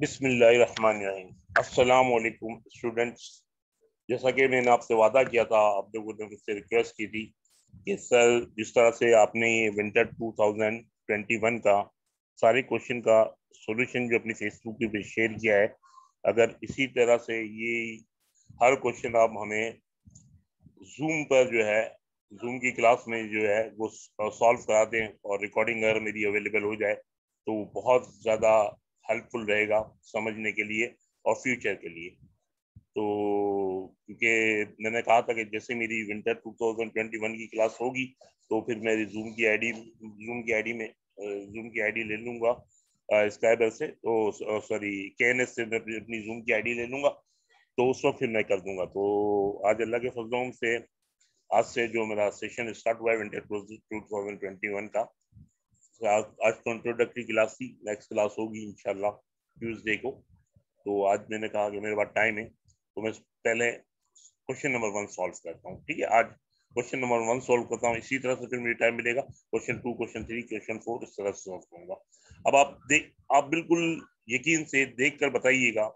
बिस्मिल्लाहिर्रहमानिर्रहीम। अस्सलाम वालेकुम स्टूडेंट्स। जैसा कि मैंने आपसे वादा किया था, आप लोगों ने मुझसे रिक्वेस्ट की थी कि सर जिस तरह से आपने ये विंटर 2021 का सारे क्वेश्चन का सॉल्यूशन जो अपनी फेसबुक पे शेयर किया है, अगर इसी तरह से ये हर क्वेश्चन आप हमें जूम पर जो है जूम की क्लास में जो है वो सॉल्व करा दें और रिकॉर्डिंग अगर मेरी अवेलेबल हो जाए तो बहुत ज़्यादा हेल्पफुल रहेगा समझने के लिए और फ्यूचर के लिए। तो क्योंकि मैंने कहा था कि जैसे मेरी विंटर 2021 की क्लास होगी तो फिर मैं जूम की आईडी ले लूंगा स्काइबर से, तो सॉरी केएनएस से मैं अपनी जूम की आईडी ले लूंगा, तो उस वक्त फिर मैं कर दूंगा। तो आज अल्लाह के फजलों से आज से जो मेरा सेशन स्टार्ट हुआ है विंटर 2021 का, आज तो इंट्रोडक्टरी क्लास थी, नेक्स्ट क्लास होगी इंशाल्लाह ट्यूसडे को। तो आज मैंने कहा कि मेरे पास टाइम है तो मैं पहले क्वेश्चन नंबर 1 सॉल्व करता हूँ। ठीक है, आज क्वेश्चन नंबर 1 सॉल्व करता हूँ, इसी तरह से फिर मुझे टाइम मिलेगा क्वेश्चन 2, क्वेश्चन 3, क्वेश्चन 4 इस तरह से सॉल्व करूंगा। अब आप बिल्कुल यकीन से देख कर बताइएगा,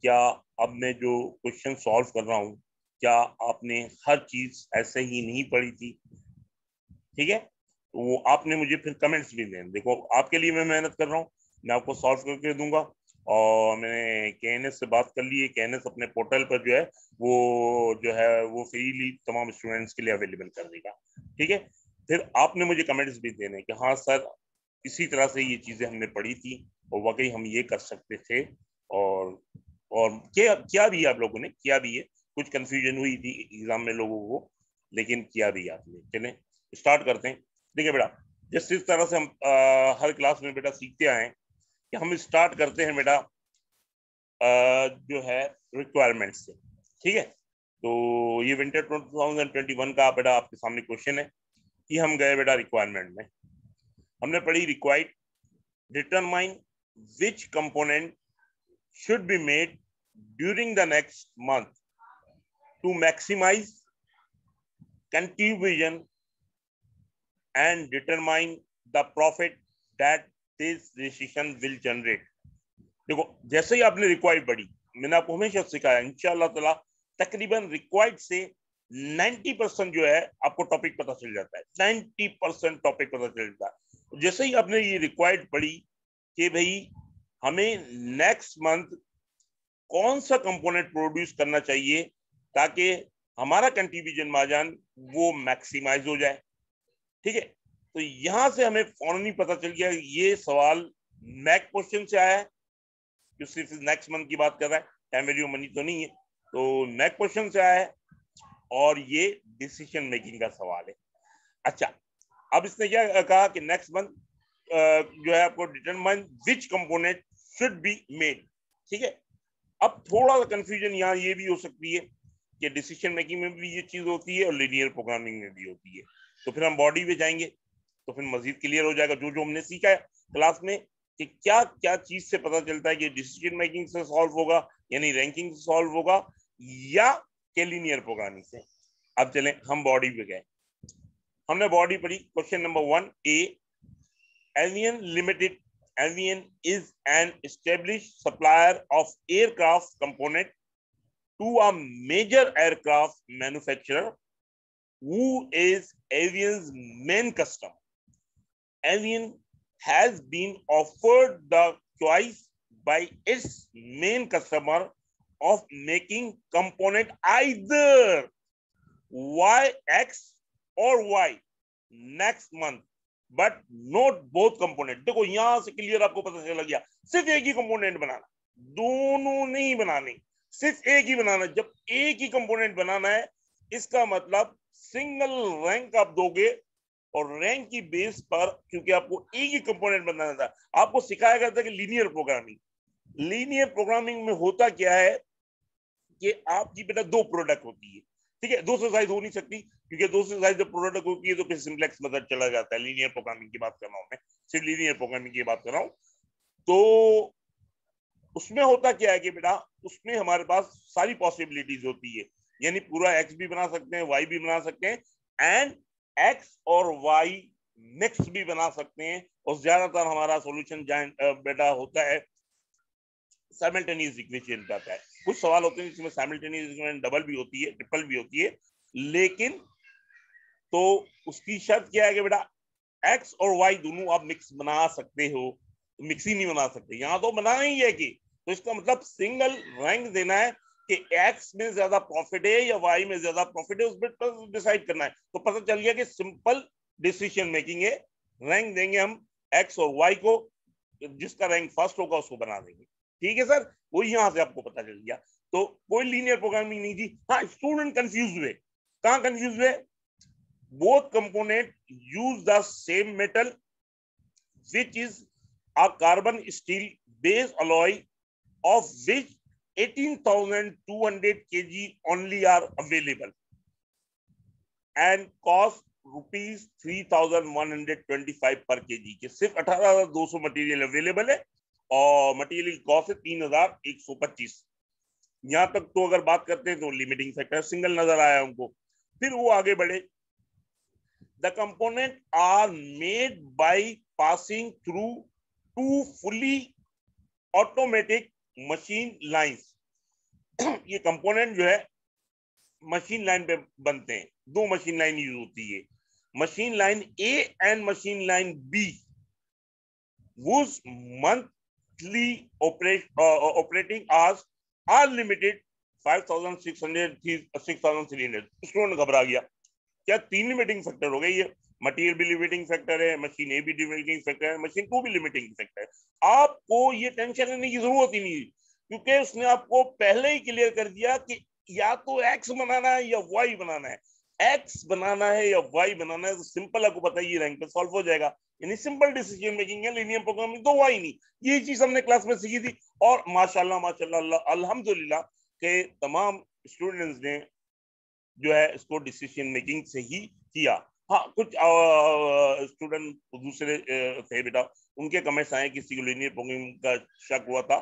क्या अब मैं जो क्वेश्चन सॉल्व कर रहा हूँ क्या आपने हर चीज ऐसे ही नहीं पढ़ी थी? ठीक है, तो वो आपने मुझे फिर कमेंट्स भी दें। देखो आपके लिए मैं मेहनत कर रहा हूँ, मैं आपको सॉल्व करके दूंगा। और मैंने केएनएस से बात कर ली है, केएनएस अपने पोर्टल पर जो है वो फ्रीली तमाम स्टूडेंट्स के लिए अवेलेबल कर देगा। ठीक है, फिर आपने मुझे कमेंट्स भी देने कि हाँ सर इसी तरह से ये चीजें हमने पढ़ी थी और वाकई हम ये कर सकते थे, और और क्या भी आप लोगों ने किया भी है। कुछ कंफ्यूजन हुई थी एग्जाम में लोगों को, लेकिन किया भी आपने। चलें स्टार्ट करते हैं। देखिए बेटा, जिस तरह से हम हर क्लास में बेटा सीखते आए हैं कि हम स्टार्ट करते हैं बेटा जो है रिक्वायरमेंट से। ठीक है, तो ये विंटर 2021 का बेटा आपके सामने क्वेश्चन है कि हम गए बेटा रिक्वायरमेंट में, हमने पढ़ी required determine which component should be made during the next month to maximize contribution and determine the profit that this decision will generate। देखो जैसे ही आपने रिक्वायर्ड पढ़ी, मैंने आपको हमेशा सिखाया इंशाअल्लाह ताला तकरीबन रिक्वायर्ड से 90% जो है आपको टॉपिक पता चल जाता है, 90% टॉपिक पता चल जाता है। जैसे ही आपने ये रिक्वायर्ड पढ़ी कि भाई हमें नेक्स्ट मंथ कौन सा कंपोनेंट प्रोड्यूस करना चाहिए ताकि हमारा कंट्रीब्यूशन मार्जिन वो मैक्सिमाइज हो जाए। ठीक है, तो यहां से हमें फौरन ही पता चल गया ये सवाल मैक क्वेश्चन से आया है जो सिर्फ नेक्स्ट मंथ की बात कर रहा है, टाइम वैल्यू मनी तो नहीं है। तो मैक क्वेश्चन से आया है और ये डिसीजन मेकिंग का सवाल है। अच्छा, अब इसने क्या कहा कि नेक्स्ट मंथ जो है आपको determine which component should be made. ठीक है, अब थोड़ा सा कंफ्यूजन यहाँ ये भी हो सकती है कि डिसीजन मेकिंग में भी ये चीज होती है और लीनियर प्रोग्रामिंग में भी होती है। तो फिर हम बॉडी पे जाएंगे तो फिर मजीद क्लियर हो जाएगा जो जो हमने सीखा है क्लास में कि क्या क्या चीज से पता चलता है कि डिसीजन मेकिंग से सॉल्व होगा, यानी रैंकिंग से सॉल्व होगा, या के लीनियर प्रोग्रामिंग से। अब चलें हम बॉडी पे गए, हमने बॉडी पढ़ी। Question number 1 A, avian limited Avian is an established supplier of aircraft component to a major aircraft manufacturer who is Avian's main customer. Avian has been offered the choice by its main customer of making component either X or Y next month but note both component. देखो यहां से clear आपको पता चला गया सिर्फ एक ही component बनाना, दोनों नहीं बनाने, सिर्फ एक ही बनाना। जब एक ही कंपोनेंट बनाना है इसका मतलब सिंगल रैंक आप दोगे और रैंक की बेस पर, क्योंकि आपको एक ही कंपोनेंट बनाना था, आपको सिखाया गया था कि लीनियर प्रोग्रामिंग। लीनियर प्रोग्रामिंग में होता क्या है कि आपकी बेटा दो प्रोडक्ट होती है। ठीक है, दो से ज्यादा हो नहीं सकती, क्योंकि दो से ज्यादा जब प्रोडक्ट होती है तो फिर सिंप्लेक्स मेथड चला जाता है। लीनियर प्रोग्रामिंग की बात कर रहा हूं मैं, सिर्फ लीनियर प्रोग्रामिंग की बात कर रहा हूं। तो उसमें होता क्या है कि बेटा उसमें हमारे पास सारी पॉसिबिलिटीज होती है, यानी पूरा एक्स भी बना सकते हैं, वाई भी बना सकते हैं, एंड एक्स और वाई मिक्स भी बना सकते हैं। और ज्यादातर हमारा सोल्यूशन बेटा होता है साइमल्टेनियस इक्वेशन आता है। कुछ सवाल होते हैं जिसमें साइमल्टेनियस इक्वेशन डबल भी होती है, ट्रिपल भी होती है, लेकिन तो उसकी शर्त क्या है कि बेटा एक्स और वाई दोनों आप मिक्स बना सकते हो, मिक्स ही नहीं बना सकते, यहाँ तो बनाना ही है कि, तो इसका मतलब सिंगल रैंक देना है कि एक्स में ज्यादा प्रॉफिट है या वाई में ज्यादा प्रॉफिट है, उस पर डिसाइड करना है। तो पता चल गया कि सिंपल डिसीजन मेकिंग है, रैंक देंगे हम एक्स और वाई को, जिसका रैंक फर्स्ट होगा उसको बना देंगे। ठीक है सर, वो यहां से आपको पता चल गया। तो कोई लीनियर प्रोग्रामिंग नहीं थी। हाँ, स्टूडेंट कंफ्यूज हुए। कहाँ कंफ्यूज हुए? both component use the same metal, which is a carbon steel base alloy, of which 18,200 kg only are available and cost rupees 3,125 per kg। के सिर्फ 18,200 मटेरियल अवेलेबल है और मटेरियल की कॉस्ट है 3,125। यहां तक तो अगर बात करते हैं तो लिमिटिंग फैक्टर सिंगल नजर आया उनको। फिर वो आगे बढ़े, the component are made by passing through two fully automatic machine lines। ये कंपोनेंट जो है मशीन लाइन पे बनते हैं, दो मशीन लाइन यूज होती है, machine line A and machine line B, whose monthly operating hours are limited 5,600 6,300। Student घबरा गया, क्या तीन लिमिटिंग फैक्टर हो गए? ये मटेरियल भी लिमिटिंग फैक्टर है, मशीन ए भी लिमिटिंग फैक्टर है, मशीन टू भी लिमिटिंग फैक्टर है। आपको ये टेंशन लेने की जरूरत ही नहीं, क्योंकि उसने आपको पहले ही क्लियर कर दिया कि या तो एक्स बनाना है या वाई बनाना है। एक्स बनाना है या वाई बनाना है तो सिंपल आपको पता है ये रैंक पे सॉल्व हो जाएगा। यानी सिंपल डिसीजन मेकिंग है, लीनियर प्रोग्रामिंग तो वाई नहीं। ये चीज हमने क्लास में सीखी थी और माशाल्लाह माशाल्लाह अल्हम्दुलिल्लाह के तमाम स्टूडेंट्स ने जो है इसको डिसीजन मेकिंग से ही किया। हाँ, कुछ स्टूडेंट दूसरे थे बेटा, उनके कमेंट्स आए किसी को लीनियर प्रोग्रामिंग का शक हुआ था,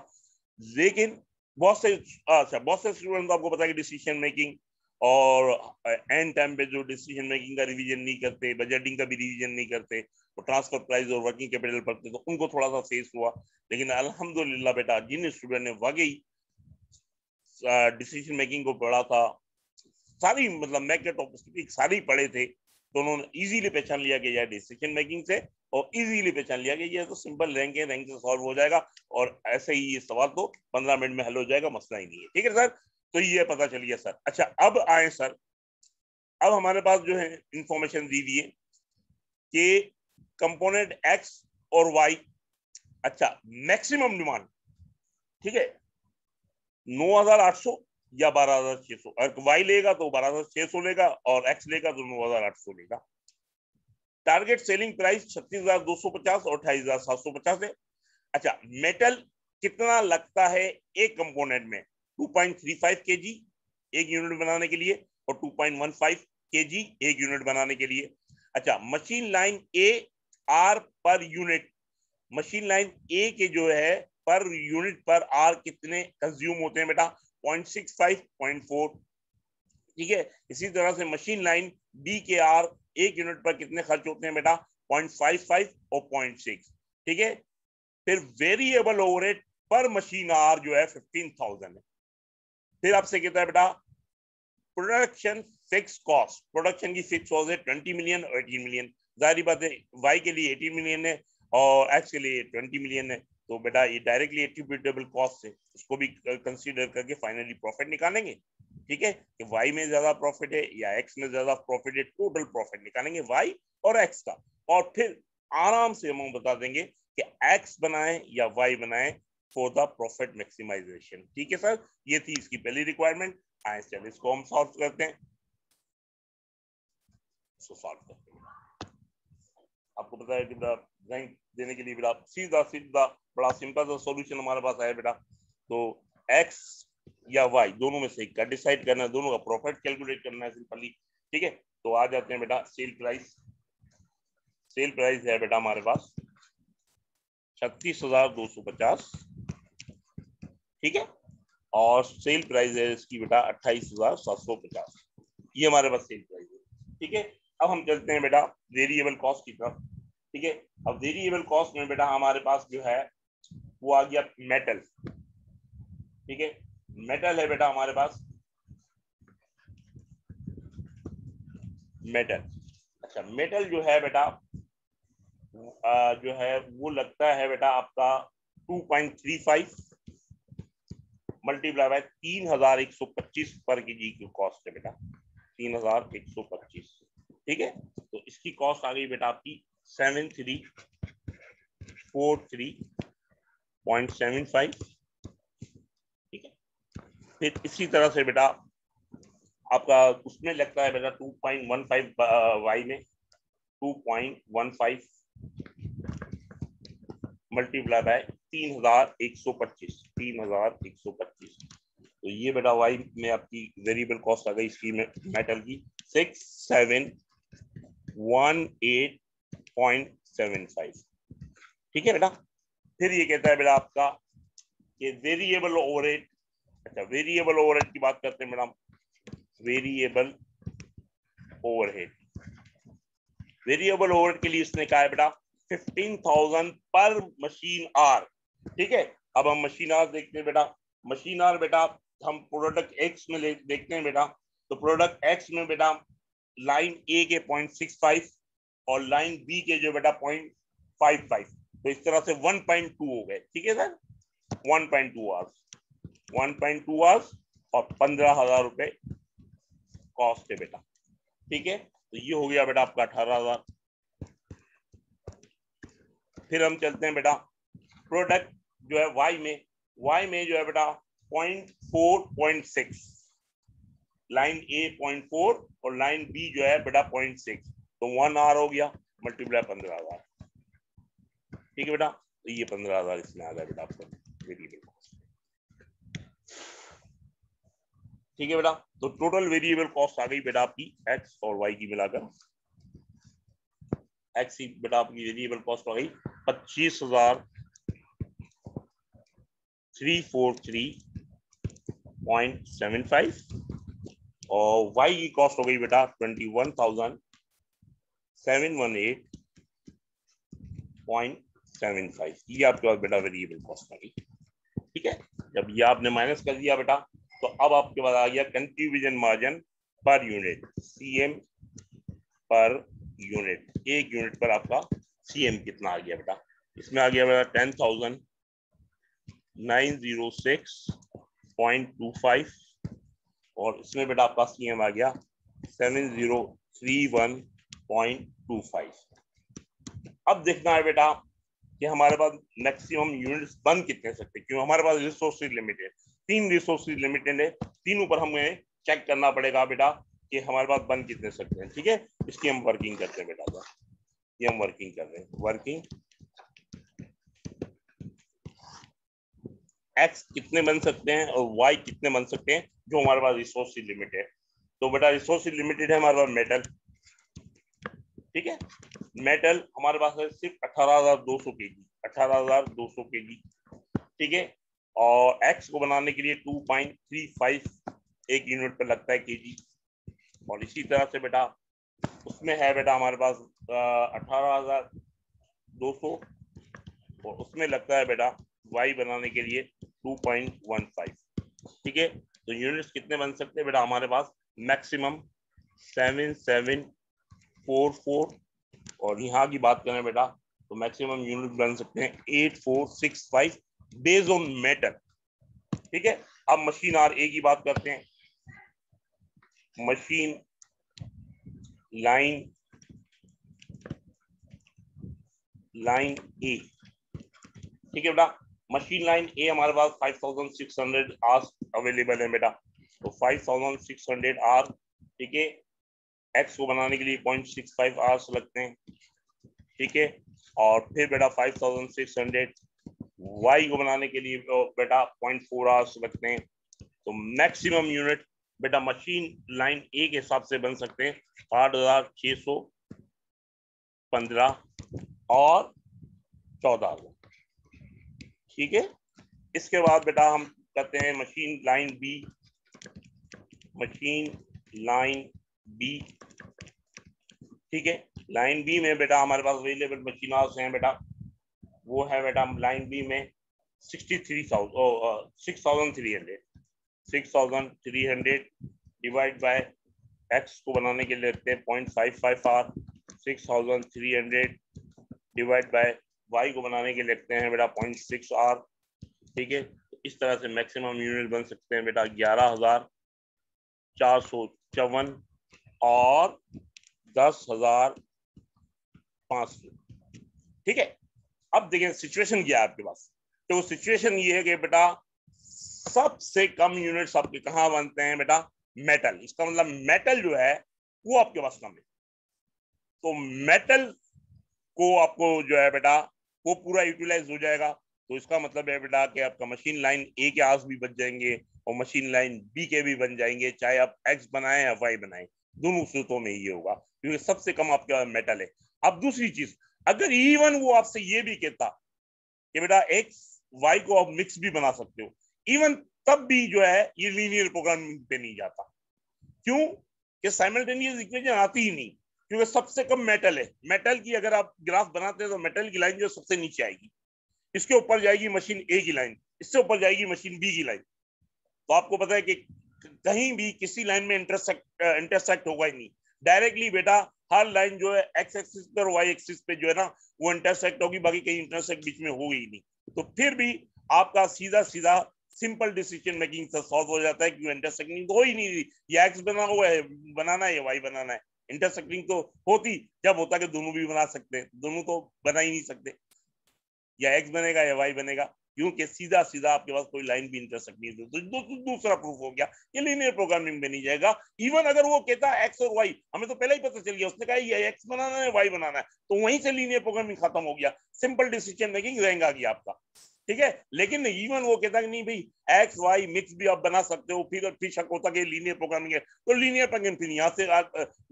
लेकिन बहुत से स्टूडेंट आपको पता है कि डिसीजन मेकिंग और एंड टाइम पे जो डिसीजन मेकिंग का रिवीजन नहीं करते, बजटिंग का भी रिवीजन नहीं करते, तो ट्रांसफर प्राइस और वर्किंग कैपिटल पढ़ते, तो उनको थोड़ा सा फेस हुआ। लेकिन अल्हम्दुलिल्लाह बेटा जिन स्टूडेंट ने वाकई डिसीजन मेकिंग को पढ़ा था, सारी मतलब मैकेट ऑफ सारी पढ़े थे, तो उन्होंने इजीली पहचान लिया कि यह डिसीजन मेकिंग से, और इजीली पहचान लिया कि ये तो सिंपल रैंक है, रैंक से सॉल्व हो जाएगा और ऐसे ही ये सवाल तो 15 मिनट में हल हो जाएगा, मसला ही नहीं है। ठीक है सर, तो ये पता चल गया सर। अच्छा, अब आए सर, अब हमारे पास जो है इंफॉर्मेशन दी हुई है कि कंपोनेंट एक्स और वाई, अच्छा मैक्सिमम डिमांड, ठीक है 9,800 या 12,600। अगर वाई लेगा तो 12,600 लेगा और एक्स लेगा तो 9,800 लेगा। टारगेट सेलिंग प्राइस 36,250 और 28,750 है। अच्छा, मेटल कितना लगता है एक कंपोनेंट में? 2.35 kg एक यूनिट बनाने के लिए और 2.15 kg एक यूनिट बनाने के लिए। अच्छा, machine line A R per unit, machine line A के जो है पर यूनिट पर आर कितने कंज्यूम होते हैं बेटा? 0.65 0.4। ठीक है, इसी तरह से मशीन लाइन बी के आर एक यूनिट पर कितने खर्च होते हैं बेटा? 0.55 और 0.6। ठीक है, फिर वेरिएबल ओवरहेड पर मशीन आर जो है 15,000 है। फिर आपसे कहता है बेटा प्रोडक्शन फिक्स कॉस्ट, प्रोडक्शन की फिक्स कॉस्ट है 20 मिलियन और 18 मिलियन। जाहिर बात है वाई के लिए 18 मिलियन है और एक्स के लिए 20 मिलियन है, तो बेटा ये डायरेक्टली एट्रीब्यूटेबल कॉस्ट है, उसको भी कंसीडर करके फाइनली प्रॉफिट निकालेंगे। ठीक है, कि वाई में ज्यादा प्रॉफिट है या एक्स में ज्यादा प्रॉफिट है, टोटल प्रॉफिट निकालेंगे वाई और एक्स का, और फिर आराम से हम बता देंगे कि एक्स बनाए या वाई बनाए फॉर द प्रॉफिट मैक्सिमाइजेशन। ठीक है सर, ये थी इसकी पहली रिक्वायरमेंट। आए चलिए इसको हम सॉल्व करते हैं। इसको सॉल्व करते हैं। आपको पता है कि रैंक देने के लिए बेटा सीधा सीधा बड़ा सिंपल सा सॉल्यूशन हमारे पास है बेटा। तो एक्स या वाई दोनों में से एक का डिसाइड करना है, दोनों का प्रॉफिट कैलकुलेट करना है सिंपली। ठीक है, तो आ जाते हैं बेटा सेल प्राइस। सेल प्राइस है बेटा हमारे पास 36,250। ठीक है, और सेल प्राइस है इसकी बेटा 28,750। ये हमारे पास सेल प्राइस है। ठीक है, अब हम चलते हैं बेटा वेरिएबल कॉस्ट की तरफ। ठीक है, अब वेरिएबल कॉस्ट में बेटा हमारे पास जो है वो आ गया मेटल। ठीक है। मेटल है बेटा हमारे पास, मेटल। अच्छा, मेटल जो है बेटा जो है वो लगता है बेटा आपका 2.35 मल्टीप्लाई बाय 3125 पर केजी की कॉस्ट है बेटा, 3125। ठीक है, तो इसकी कॉस्ट आ गई बेटा आपकी 7343.75। ठीक है, फिर इसी तरह से बेटा आपका उसमें लगता है बेटा 2.15 वाई में 2.15 मल्टीप्लाई बाय 3125। तो ये बेटा वाई में आपकी वेरिएबल कॉस्ट आ गई इसकी मेटल की 6718.75। ठीक है बेटा। फिर ये कहता है बेटा आपका ये वेरिएबल ओवरहेड। अच्छा, वेरिएबल ओवरहेड की बात करते हैं madam. Variable overhead, variable overhead के लिए इसने कहा है बेटा 15,000 पर मशीन आर। ठीक है, अब हम मशीन आर देखते हैं बेटा। मशीन आर बेटा हम प्रोडक्ट एक्स में देखते हैं बेटा। तो प्रोडक्ट एक्स में बेटा लाइन ए के 0.65 और लाइन बी के जो बेटा 0.55, तो इस तरह से 1.2 हो गए। ठीक है सर, 1.2 आवर्स और 15,000 रुपए कॉस्ट है बेटा। ठीक है, तो ये हो गया बेटा आपका 18,000। फिर हम चलते हैं बेटा प्रोडक्ट जो है वाई में जो है बेटा 0.4.6, लाइन ए 0.4 और लाइन बी जो है बेटा 0.6, तो 1 आवर हो गया मल्टीप्लाई 15,000। ठीक है बेटा, तो ये 15,000 इसमें आ गया बेटा आपका वेरिएबल कॉस्ट। ठीक है बेटा, तो टोटल वेरिएबल कॉस्ट आ गई बेटा आपकी एक्स और वाई की मिलाकर। एक्स की बेटा आपकी वेरिएबल कॉस्ट आ गई 25,343.75 और वाई की कॉस्ट हो गई बेटा 21,718.75। ये आपके पास बेटा वेरिएबल कॉस्ट आ गई। ठीक है, जब ये आपने माइनस कर दिया बेटा, तो अब आपके पास आ गया contribution margin per unit, CM per unit. एक यूनिट पर आपका सीएम कितना आ गया बेटा? इसमें आ गया बेटा 10,906.25 और इसमें बेटा आपका सीएम आ गया 7031.25। अब देखना है बेटा कि हमारे पास मैक्सिमम यूनिट्स बन कितने सकते हैं, क्यों हमारे पास रिसोर्सेज लिमिटेड, 3 रिसोर्सेज लिमिटेड है, तीनों पर हमें चेक करना पड़ेगा बेटा कि हमारे पास बन कितने सकते हैं। ठीक है, इसकी हम वर्किंग करते हैं बेटा। ये हम वर्किंग कर रहे हैं, वर्किंग एक्स कितने बन सकते हैं और वाई कितने बन सकते हैं जो हमारे पास रिसोर्सेज लिमिटेड। तो बेटा रिसोर्सेज लिमिटेड है हमारे पास मेटल। ठीक है, मेटल हमारे पास है सिर्फ 18,200 केजी, 18,200 केजी। ठीक है, और एक्स को बनाने के लिए 2.35 एक यूनिट पर लगता है केजी। और इसी तरह से बेटा उसमें है बेटा हमारे पास 18,200 और उसमें लगता है बेटा वाई बनाने के लिए 2.15। ठीक है, तो यूनिट्स कितने बन सकते हैं बेटा हमारे पास? मैक्सिमम 7744 और यहाँ की बात करें बेटा तो मैक्सिमम यूनिट बन सकते हैं 8465 बेस्ड ऑन मेटल। ठीक है, अब मशीन आर ए की बात करते हैं। मशीन लाइन ए। ठीक है बेटा, मशीन लाइन ए हमारे पास 5600 आवर्स अवेलेबल है बेटा, तो 5600 आवर। ठीक है, एक्स को बनाने के लिए 0.65 आवर्स लगते हैं। ठीक है, और फिर बेटा 5600 वाई को बनाने के लिए बेटा 0.4 आवर्स लगते हैं। तो मैक्सिमम यूनिट बेटा मशीन लाइन ए के हिसाब से बन सकते हैं 8,615 और 14,000। ठीक है, इसके बाद बेटा हम करते हैं machine line B. Machine line B, ठीक है, लाइन बी में बेटा हमारे पास अवेलेबल मशीन हाउस हैं बेटा, वो है बेटा लाइन बी में 63,000 6,300 डिवाइड बाय एक्स को बनाने के लिए लिखते हैं 0.55 आर। 6,300 डिवाइड बाय वाई को बनाने के लिए लिखते हैं बेटा 0.6 आर। ठीक है, इस तरह से मैक्सिमम यूनिट बन सकते हैं बेटा 11,454 और 10,500। ठीक है, अब देखें सिचुएशन क्या है आपके पास। तो सिचुएशन ये है कि बेटा सबसे कम यूनिट्स आपके कहां बनते हैं बेटा, मेटल। इसका मतलब मेटल जो है वो आपके पास कम है, तो मेटल को आपको जो है बेटा वो पूरा यूटिलाइज हो जाएगा। तो इसका मतलब है बेटा कि आपका मशीन लाइन ए के आर्स भी बन जाएंगे और मशीन लाइन बी के भी बन जाएंगे, चाहे आप एक्स बनाएं या वाई बनाएं, दोनों सूत्रों में ये होगा क्योंकि सबसे कम आपका मेटल है। अब दूसरी चीज, अगर इवन वो आपसे ये भी कहता कि बेटा एक्स वाई को आप मिक्स भी बना सकते हो, इवन तब भी जो है ये लीनियर प्रोग्रामिंग पे नहीं जाता। क्यों कि साइमल्टेनियस इक्वेशन आती ही नहीं, क्योंकि सबसे कम मेटल है। मेटल की अगर आप ग्राफ बनाते हैं तो मेटल की लाइन जो सबसे नीचे आएगी, इसके ऊपर जाएगी मशीन ए की लाइन, इससे ऊपर जाएगी मशीन बी की लाइन। तो आपको पता है कि कहीं भी किसी लाइन में इंटरसेक्ट होगा ही नहीं डायरेक्टली बेटा। हर लाइन जो है एक्स एक्सिस पे और वाई एक्सिस पे जो है ना वो इंटरसेक्ट होगी, बाकी कहीं इंटरसेक्ट बीच में होगी ही नहीं। तो फिर भी आपका सीधा सीधा सिंपल डिसीजन मेकिंग से सॉल्व हो जाता है, क्योंकि इंटरसेक्टिंग तो हो ही नहीं, ये एक्स बना हुआ है बनाना है, ये वाई बनाना है। इंटरसेक्टिंग तो होती जब होता कि दोनों भी बना सकते हैं, दोनों तो बना ही नहीं सकते, या एक्स बनेगा या वाई बनेगा, क्योंकि सीधा सीधा आपके पास कोई लाइन भी इंटरसेक्ट नहीं है। तो दूसरा प्रूफ हो गया ये लीनियर प्रोग्रामिंग में नहीं जाएगा। इवन अगर वो कहता है एक्स और वाई, हमें तो पहले ही पता चल गया, उसने कहा ये एक्स बनाना है वाई बनाना है, तो वहीं से लीनियर प्रोग्रामिंग खत्म हो गया, सिंपल डिसीजन मेकिंग रहेगा गया आपका। ठीक है, लेकिन इवन वो कहता कि नहीं भाई एक्स वाई मिक्स भी आप बना सकते हो, फिर शक होता कि लीनियर प्रोग्रामिंग है, तो लीनियर प्रोग्रामिंग फिर यहाँ से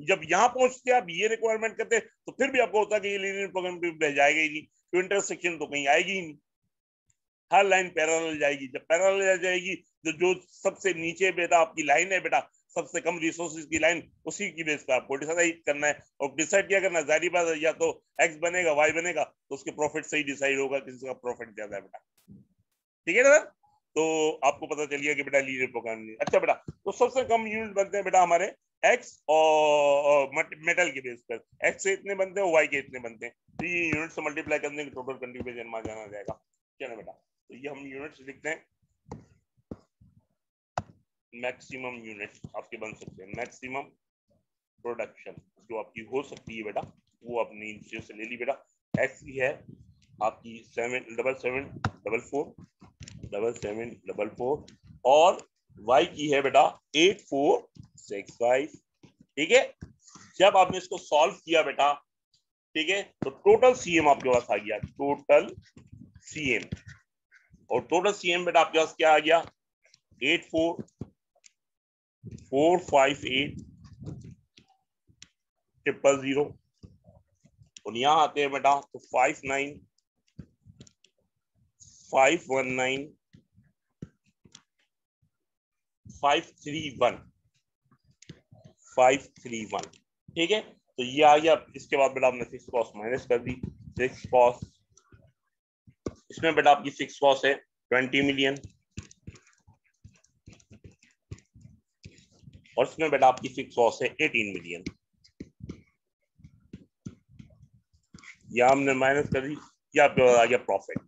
जब यहाँ पहुंचते आप ये रिक्वायरमेंट करते तो फिर भी आपको होता कि ये लीनियर प्रोग्रामिंग पे जाएगा ही नहीं, तो इंटरसेक्शन तो कहीं आएगी ही नहीं, हर लाइन पैरेलल जाएगी। जब पैरेलल जाएगी तो जो सबसे नीचे बेटा आपकी लाइन है बेटा, सबसे कम रिसोर्सेज की लाइन, उसी की बेस पे आपको डिसाइड करना है। और डिसाइड क्या करना है, जारी बात है, या तो एक्स बनेगा वाई बनेगा, तो उसके प्रॉफिट से ही डिसाइड होगा किसी का प्रॉफिट ज्यादा है बेटा। ठीक है ना, तो आपको पता चल गया कि बेटा लीनियर प्रोग्रामिंग। अच्छा बेटा, तो सबसे कम यूनिट बनते हैं बेटा हमारे एक्स और मेटल के बेस पर, एक्स से इतने बनते हैं, वाई के इतने बनते हैं, तो ये यूनिट से मल्टीप्लाई करने के टोटल कंट्रीब्यूशन में जाना जाएगा। क्या ना बेटा, तो ये हम यूनिट्स लिखते हैं, मैक्सिमम यूनिट्स आपके बन सकते हैं, मैक्सिमम प्रोडक्शन जो आपकी हो सकती है बेटा, वो अपनी नीचे से ले ली बेटा। एक्स की है आपकी 77744 और वाई की है बेटा 8465। ठीक है, जब आपने इसको सॉल्व किया बेटा, ठीक है, तो टोटल सीएम आपके पास आ गया, टोटल सीएम। और टोटल सीएम बेटा आपके पास क्या आ गया, 84,458,000। और यहां आते हैं बेटा तो 59,519,531। ठीक है, तो ये आ गया। इसके बाद बेटा आपने फिक्स कॉस्ट माइनस कर दी, फिक्स कॉस्ट, इसमें बेटा आपकी फिक्स कॉस्ट है 20 मिलियन और इसमें बेटा आपकी फिक्स कॉस्ट है 18 मिलियन। यह हमने माइनस कर दी, ये आपका आ गया प्रॉफिट,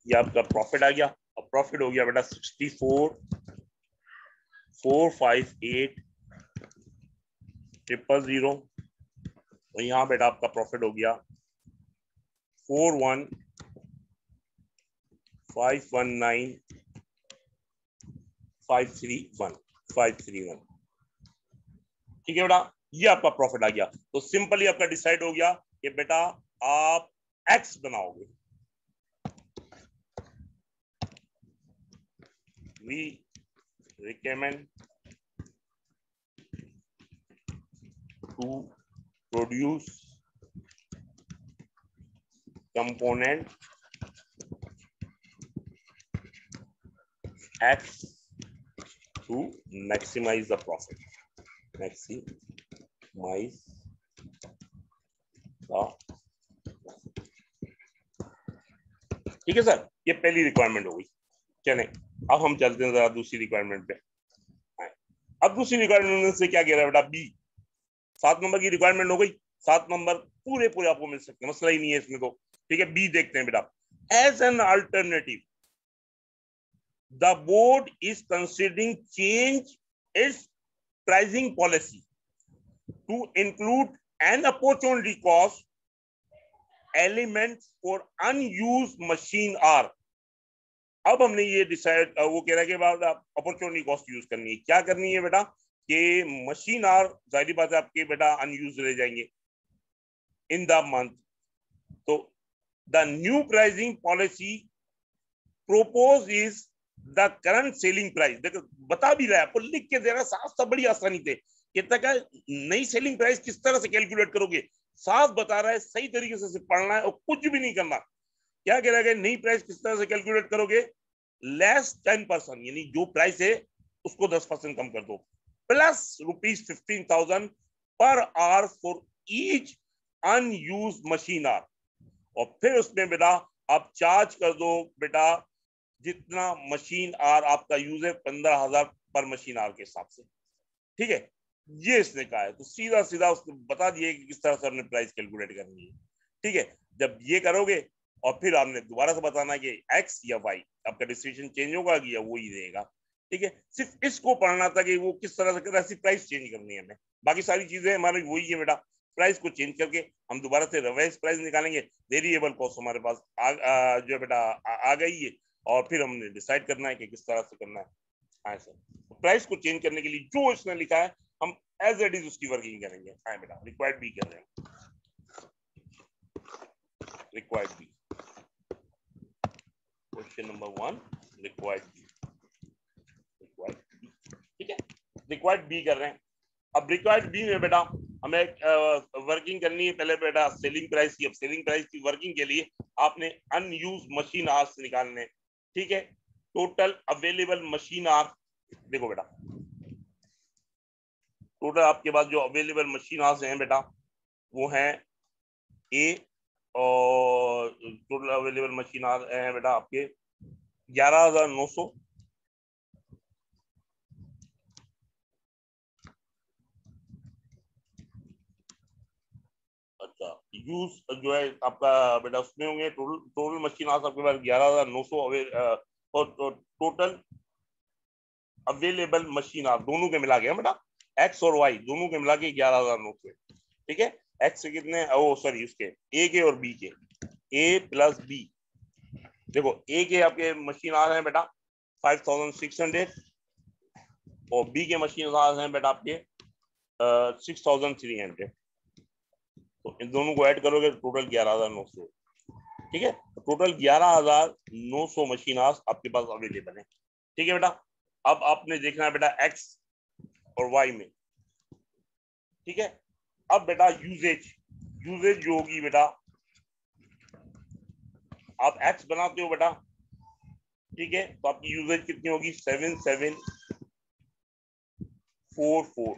ये आपका प्रॉफिट आ गया। और प्रॉफिट हो गया बेटा 64,458,000। और यहाँ बेटा आपका प्रॉफिट हो गया 41,519,531। ठीक है बेटा, ये आपका प्रॉफिट आ गया। तो सिंपली आपका डिसाइड हो गया कि बेटा आप एक्स बनाओगे, we recommend to produce component X to maximize the profit, maximize the। ठीक है सर, ये पहली रिक्वायरमेंट हो गई। चलें अब हम चलते हैं जरा दूसरी रिक्वायरमेंट पे। अब दूसरी रिक्वायरमेंट से क्या कह रहा है बेटा, बी 7 नंबर की रिक्वायरमेंट हो गई। 7 नंबर पूरे पूरे आपको मिल सकते हैं, मसला ही नहीं है इसमें तो। ठीक है, बी देखते हैं बेटा। As an alternative the board is considering change its pricing policy to include an opportunity cost element for unused machine R. अब हमने ये डिसाइड, वो कह रहा है कि बाद अपॉर्चुनिटी कॉस्ट यूज करनी है। क्या करनी है बेटा कि मशीन आर जाहिर बात है आपके बेटा अनयूज रह जाएंगे इन द मंथ। तो the new pricing policy propose is the current selling price. देखो बता भी रहा है आपको, लिख के दे रहा, साफ साफ, बड़ी आसानी थे। कितना का नई सेलिंग प्राइस किस तरह से कैलकुलेट करोगे, साफ बता रहा है, सही तरीके से पढ़ना है और कुछ भी नहीं करना। क्या कह रहा है, नई प्राइस किस तरह से कैलकुलेट करोगे, लेस 10%, यानी जो प्राइस है उसको 10% कम कर दो, plus ₹15,000 per hour for each unused machine R. और फिर उसमें बेटा आप चार्ज कर दो बेटा जितना मशीन आर आपका यूज है, 15,000 पर मशीन आर के हिसाब से। ठीक है, ये इसने कहा है। तो सीधा सीधा उसने बता दिया कि किस तरह से हमने प्राइस कैलकुलेट करनी है। ठीक है, जब ये करोगे और फिर आपने दोबारा से बताना कि एक्स या वाई, आपका डिसीजन चेंज होगा या वो ही रहेगा। ठीक है, सिर्फ इसको पढ़ना था कि वो किस तरह से ऐसी प्राइस चेंज करनी है हमें। बाकी सारी चीजें हमारी वही है बेटा। प्राइस को चेंज करके हम दोबारा से रिवाइज प्राइस निकालेंगे। वेरिएबल कॉस्ट हमारे पास जो है बेटा आ गई है, और फिर हमने डिसाइड करना है कि किस तरह से करना है। हाँ सर, प्राइस को चेंज करने के लिए जो इसने लिखा है हम एज इट इज उसकी वर्किंग करेंगे। हाँ बेटा, रिक्वायर्ड बी कर रहे हैं, required B, question number 1, required B, required B. ठीक है, रिक्वायर्ड बी कर रहे हैं। अब रिक्वायर्ड बी में बेटा हमें वर्किंग करनी है पहले बेटा सेलिंग प्राइस की। अब सेलिंग प्राइस की वर्किंग के लिए आपने अनयूज मशीन आवर्स निकालने। ठीक है, टोटल अवेलेबल मशीन आवर्स देखो बेटा, टोटल आपके पास जो अवेलेबल मशीन आवर्स हैं बेटा वो है ए, और टोटल अवेलेबल मशीन आवर्स हैं बेटा आपके 11,900। अच्छा, यूज जो है आपका बेटा उसमें होंगे टोटल मशीन आवर्स आपके पास 11,900 और टोटल अवेलेबल मशीन आवर्स दोनों के मिला के बेटा एक्स और वाई दोनों के मिला के 11,900। ठीक है, एक्स के कितने, ओ सॉरी उसके ए के और बी के, ए प्लस बी। देखो ए के आपके मशीन आवर्स हैं बेटा 5,600 और बी के मशीन आवर्स हैं बेटा आपके 6,300। तो इन दोनों को ऐड करोगे तो टोटल 11,900। ठीक है, टोटल 11,900 मशीन आवर्स आपके पास अवेलेबल है। ठीक है बेटा, अब आपने देखना है बेटा एक्स और वाई में। ठीक है, अब बेटा यूजेज, यूजेज जो होगी बेटा, आप एक्स बनाते हो बेटा। ठीक है, तो आपकी यूजेज कितनी होगी 7744,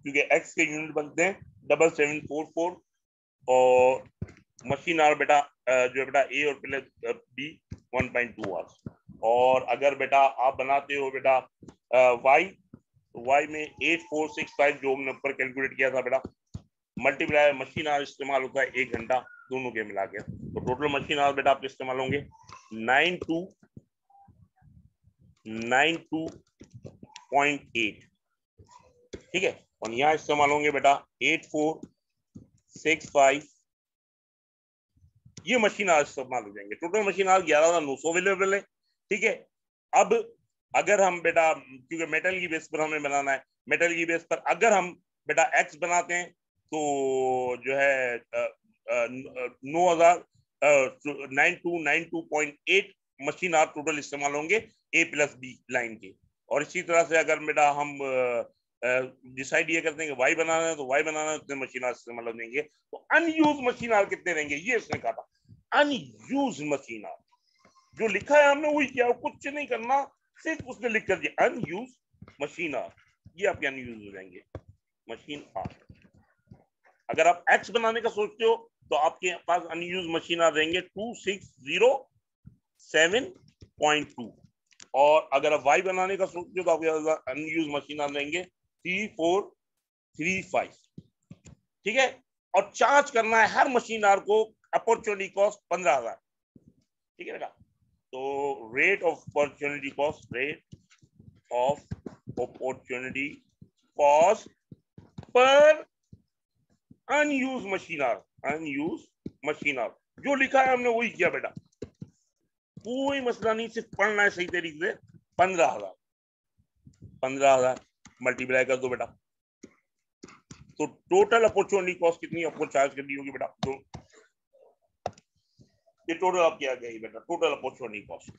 क्योंकि एक्स के यूनिट बनते हैं 7744 और मशीन आवर बेटा जो है बेटा ए और प्लस बी 1.2 आवर्स। और अगर बेटा आप बनाते हो बेटा वाई, तो वाई में 8465 जो हमने ऊपर कैलकुलेट किया था बेटा, मल्टीप्लाई मशीन आवर इस्तेमाल होता है 1 घंटा दोनों के मिला के। तो टोटल मशीन आवर बेटा आपके इस्तेमाल होंगे 92.8। ठीक है, और यहाँ इस्तेमाल होंगे बेटा 8465। ये मशीन आवर्स इस्तेमाल हो जाएंगे। टोटल मशीन आवर्स 11,900 अवेलेबल है। ठीक है, अब अगर हम बेटा, क्योंकि मेटल की बेस पर हमें बनाना है, मेटल की बेस पर अगर हम बेटा एक्स बनाते हैं तो जो है 9292.8 मशीन आवर टोटल इस्तेमाल होंगे ए प्लस बी लाइन के। और इसी तरह से अगर बेटा हम डिसाइड ये करते हैं कि वाई बनाना है तो वाई बनाना है, उतने मशीन आवर इस्तेमाल हो जाएंगे। तो अनयूज मशीन आवर कितने रहेंगे, ये इसने कहा था। अनयूज मशीन आवर जो लिखा है हमने वही किया, कुछ नहीं करना, सिर्फ उसने लिख कर दिया अनयूज मशीन आवर, ये आपके अनयूज हो जाएंगे मशीन आवर। अगर आप एक्स बनाने का सोचते हो तो आपके पास अनयूज मशीन आवर रहेंगे 260 7.2 और अगर आप वाई बनाने का सोचते हो तो आपके अनयूज मशीन आर रहेंगे 3435। ठीक है, और चार्ज करना है हर मशीन आर को अपॉर्चुनिटी कॉस्ट 15,000। ठीक है बेटा, तो rate of opportunity cost per unused machine R जो लिखा है हमने वही किया बेटा, कोई मसला नहीं, सिर्फ पढ़ना है सही तरीके से। 15,000 मल्टीप्लाई कर दो बेटा, तो टोटल अपॉर्चुनिटी कॉस्ट कितनी आपको चार्ज करनी होगी बेटा? तो ये टोटल आप क्या गई बेटा, टोटल अपॉर्चुनिटी कॉस्ट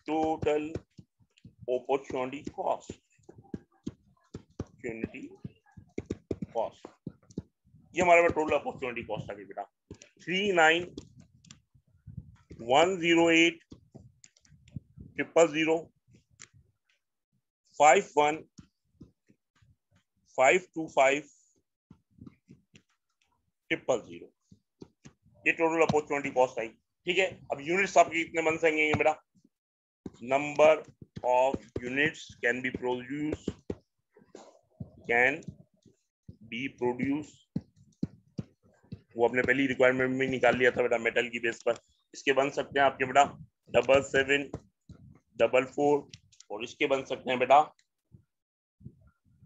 ये हमारे पास टोटल अपॉर्चुनिटी कॉस्ट आ गई बेटा 39,108,000 51,525,000 ये टोटल अपॉर्चुनिटी कॉस्ट आई। ठीक है, अब यूनिट्स आपके कितने बन सकेंगे बेटा? Number of units can be produce वो अपने पहली रिक्वायरमेंट में निकाल लिया था बेटा मेटल की बेस पर। इसके बन सकते हैं आपके बेटा 7744 और इसके बन सकते हैं बेटा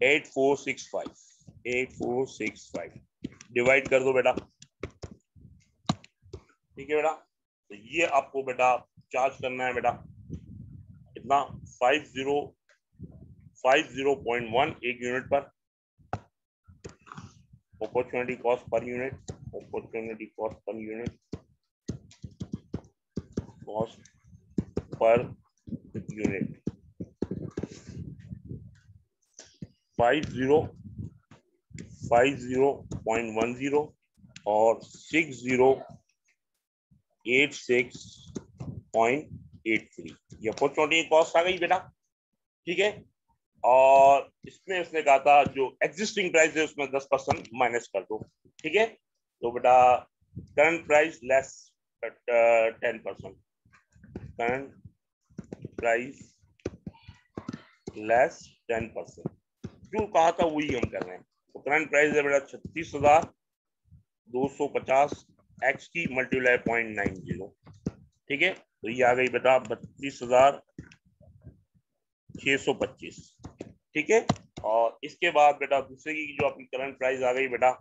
8465 डिवाइड कर दो बेटा। ठीक है बेटा, तो ये आपको बेटा चार्ज करना है बेटा कितना 50.1 एक यूनिट पर। अपॉर्चुनिटी कॉस्ट पर यूनिट 50.10 और 6086.83 ये अपॉर्चुनिटी कॉस्ट आ गई बेटा। ठीक है, और इसमें उसने कहा था जो एग्जिस्टिंग प्राइस है उसमें 10% माइनस कर दो। ठीक है, तो बेटा current price less 10%, current price less 10%, जो कहा था वही हम कर रहे हैं। तो करंट प्राइस है बेटा 36,250 एक्स की मल्टीप्लाई 0.90। ठीक है, तो ये आ गई बेटा 32,625। ठीक है, और इसके बाद बेटा दूसरे की जो आपकी करंट प्राइस आ गई बेटा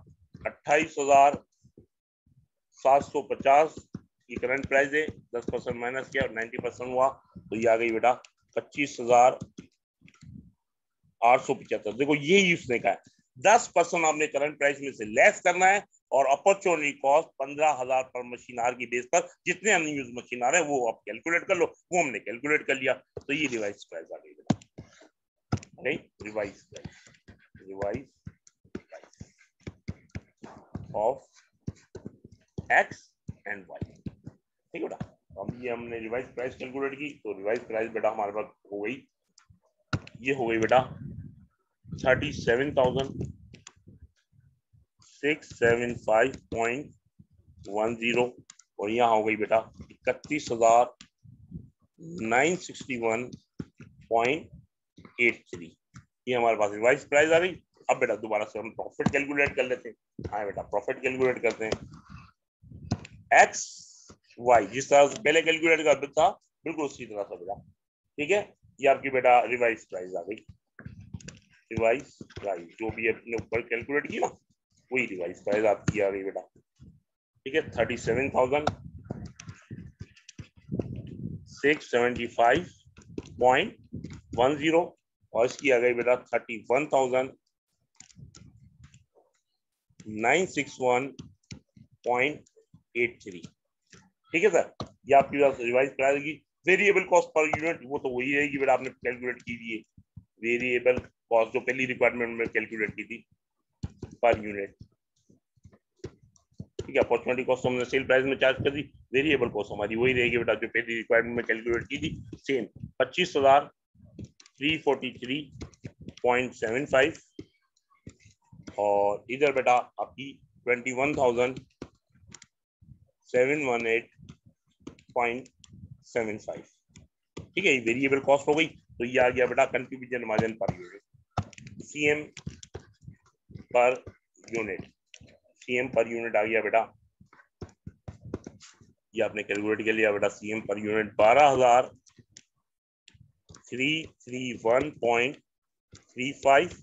28,750 की करंट प्राइस है, 10% माइनस किया और 90% हुआ, तो ये आ गई बेटा 25,875। देखो यही उसने कहा है 10% आपने करंट प्राइस में से लेस करना है और अपॉर्चुनिटी कॉस्ट 15,000 पर मशीन आर की बेस पर जितने अनयूज मशीन आर है वो आप कैलकुलेट कर लो। वो हमने कैलकुलेट कर लिया, तो ये रिवाइज प्राइस आ गई बेटा, नहीं revise price of X and Y. ठीक है बेटा, अब ये हमने रिवाइज प्राइस कैलकुलेट की, तो रिवाइज प्राइस बेटा हमारे पास हो गई, ये हो गई बेटा 37,675.10 और यहाँ हो गई बेटा 31,961.83। ये हमारे पास रिवाइज प्राइस आ गई। अब बेटा दोबारा से हम प्रॉफिट कैलकुलेट कर लेते हैं। हाँ बेटा, प्रॉफिट कैलकुलेट करते हैं। एक्स वाई जिस तरह से पहले कैलकुलेट करता था बिल्कुल उसी तरह से बेटा। ठीक है, ये आपकी बेटा रिवाइज प्राइस आ गई, रिवाइज प्राइस जो भी अपने ऊपर कैलकुलेट की ना वही रिवाइज प्राइस आपकी आ गई बेटा। ठीक है, 37,675.10 और इसकी आ गई बेटा 31,961.83। ठीक है सर, ये आपकी रिवाइज प्राइस की। वेरिएबल कॉस्ट पर यूनिट वो तो वही रहेगी बेटा, आपने कैलकुलेट की थी वेरिएबल कॉस्ट जो पहली रिक्वायरमेंट में कैलकुलेट की थी पर यूनिट। ठीक है, अपॉर्चुनिटी कॉस्ट हमने सेल प्राइस में चार्ज कर दी, वेरिएबल कॉस्ट हमारी वही रहेगी बेटा जो पहली रिक्वायरमेंट में कैलकुलेट की थी, सेम 25,343.75 और इधर बेटा आपकी 21,718.75। ठीक है, वेरिएबल कॉस्ट हो गई। तो ये आ गया बेटा contribution margin per unit, CM per unit, CM per unit आ गया बेटा। ये आपने कैलकुलेट कर लिया बेटा, सीएम पर यूनिट 12,331.35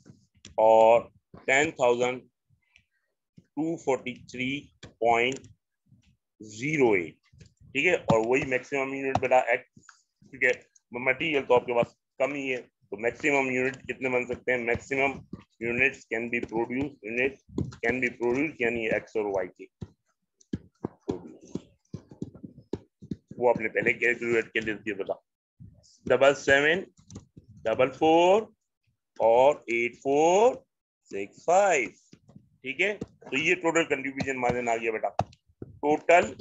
और 10,243.08, ठीक है। और वही मैक्सिमम यूनिट बेटा एक्स, ठीक है। मटेरियल तो आपके पास कम ही है, तो मैक्सिमम यूनिट कितने बन सकते हैं, maximum units can be produce, unit can be produce यानी एक्स और वाई के प्रोड्यूस, वो आपने पहले कैलकुलेट कर दिया बेटा। 7744 और 8465, ठीक है। तो ये टोटल कंट्रीब्यूशन मार्जिन आ गया बेटा। टोटल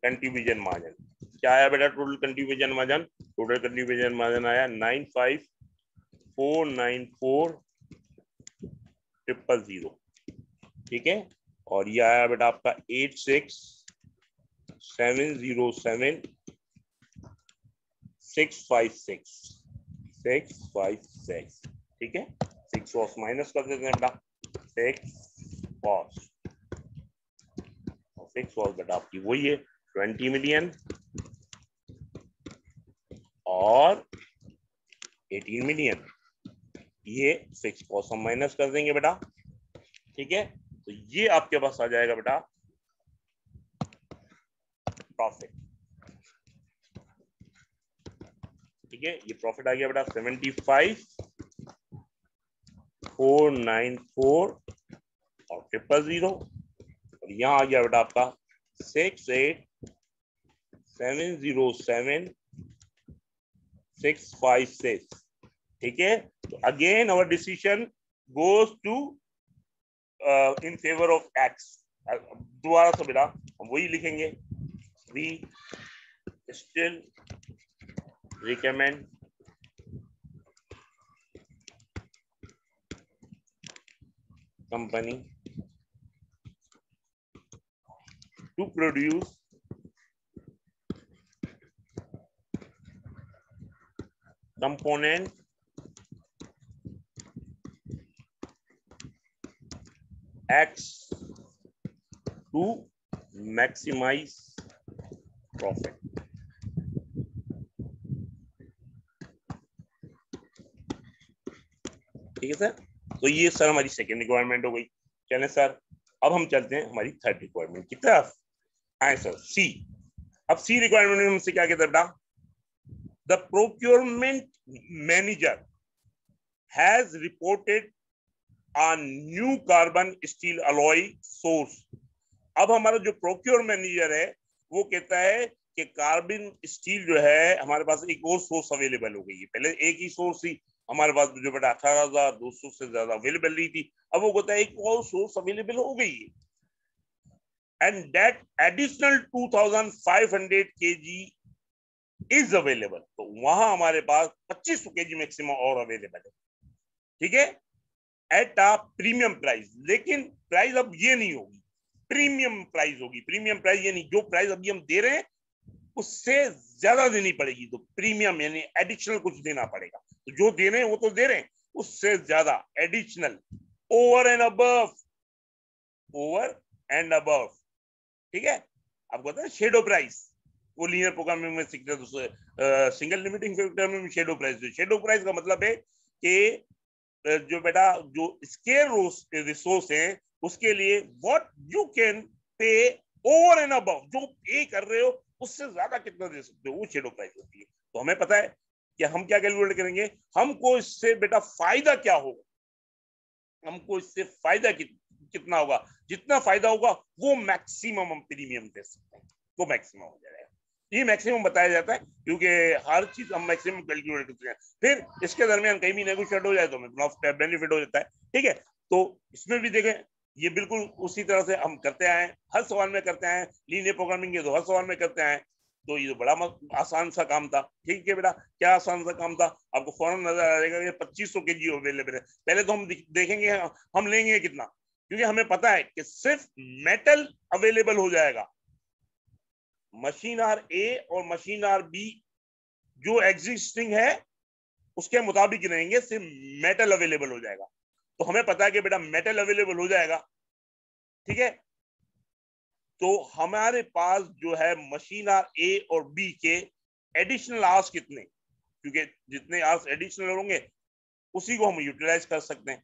कंट्रीब्यूशन मार्जिन क्या आया बेटा, total contribution margin, total contribution margin आया 95,494,000, ठीक है। और ये आया बेटा आपका 86,707,656, ठीक है। 6 कॉस्ट माइनस कर देते हैं बेटा, 6 कॉस्ट बेटा आपकी वही है 20 मिलियन और 18 मिलियन, ये 6 कॉस्ट हम माइनस कर देंगे बेटा, ठीक है। तो ये आपके पास आ जाएगा बेटा प्रॉफिट, ठीक है। ये प्रॉफिट आ गया बेटा 75,494 और 000, और यहाँ आ गया बेटा आपका 68,707,656, ठीक है। तो again our decision goes to in favour of X. दोबारा से बेटा हम वही लिखेंगे, we still recommend company to produce component X to maximize profit, ठीक है सर। तो ये सर हमारी सेकेंड रिक्वायरमेंट हो गई। चलें सर, अब हम चलते हैं हमारी थर्ड रिक्वायरमेंट की तरफ। आए सर सी। अब सी रिक्वायरमेंट में हमसे क्या कहता है बेटा, the procurement manager has reported a new carbon steel alloy source. अब हमारा जो प्रोक्योर मैनेजर है वो कहता है कि कार्बन स्टील जो है हमारे पास एक और सोर्स अवेलेबल हो गई है। पहले एक ही सोर्स थी हमारे पास जो बेटा 18,200 से ज्यादा अवेलेबल नहीं थी, अब वो कहता है एक और सोर्स अवेलेबल हो गई है, and that additional 2,500 kg is available. तो वहां हमारे पास 2500 kg मैक्सिमम और अवेलेबल है, ठीक है, एट अ प्रीमियम प्राइस। लेकिन प्राइस अब ये नहीं होगी, प्रीमियम प्राइस होगी। प्रीमियम प्राइस यानी जो प्राइस अभी हम दे रहे हैं उससे ज्यादा देनी पड़ेगी। तो प्रीमियम यानी एडिशनल कुछ देना पड़ेगा। तो जो दे रहे हैं वो तो दे रहे हैं, उससे ज्यादा additional, over and above, over and above, ठीक है। आपको पता है शेडो प्राइस, वो लीनियर प्रोग्रामिंग में सीखते हैं तो सिंगल लिमिटिंग फैक्टर में शेडो प्राइस। शेडो प्राइस का मतलब है कि जो बेटा जो स्केयर रिसोर्स है उसके लिए what you can pay over and above, जो पे कर रहे हो उससे ज्यादा कितना दे सकते हो, वो शेडो प्राइस होती है। तो हमें पता है कि हम क्या कैलकुलेट करेंगे, हमको इससे बेटा फायदा क्या होगा, हमको इससे फायदा कितना होगा, जितना फायदा होगा वो मैक्सिमम हम प्रीमियम दे सकते हैं, वो मैक्सिमम हो जाएगा। ये मैक्सिमम बताया जाता है क्योंकि हर चीज हम मैक्सिमम कैलकुलेट करते हैं, फिर इसके दरमियान कहीं भी नेगोशिएट हो जाए तो हमें बेनिफिट हो जाता है, ठीक है। तो इसमें भी देखें, ये बिल्कुल उसी तरह से हम करते आए, हर सवाल में करते आए, लीनियर प्रोग्रामिंग के तो हर सवाल में करते आए। तो ये तो बड़ा आसान सा काम था, ठीक है बेटा। क्या आसान सा काम था, आपको फौरन नजर आ जाएगा 2500 kg अवेलेबल है। पहले तो हम देखेंगे हम लेंगे कितना, क्योंकि हमें पता है कि सिर्फ मेटल अवेलेबल हो जाएगा, मशीन आर ए और मशीन आर बी जो एग्जिस्टिंग है उसके मुताबिक रहेंगे, सिर्फ मेटल अवेलेबल हो जाएगा। तो हमें पता है कि बेटा मेटल अवेलेबल हो जाएगा, ठीक है। तो हमारे पास जो है मशीन आर ए और बी के एडिशनल आवर्स कितने, क्योंकि जितने आवर्स एडिशनल होंगे उसी को हम यूटिलाइज कर सकते हैं,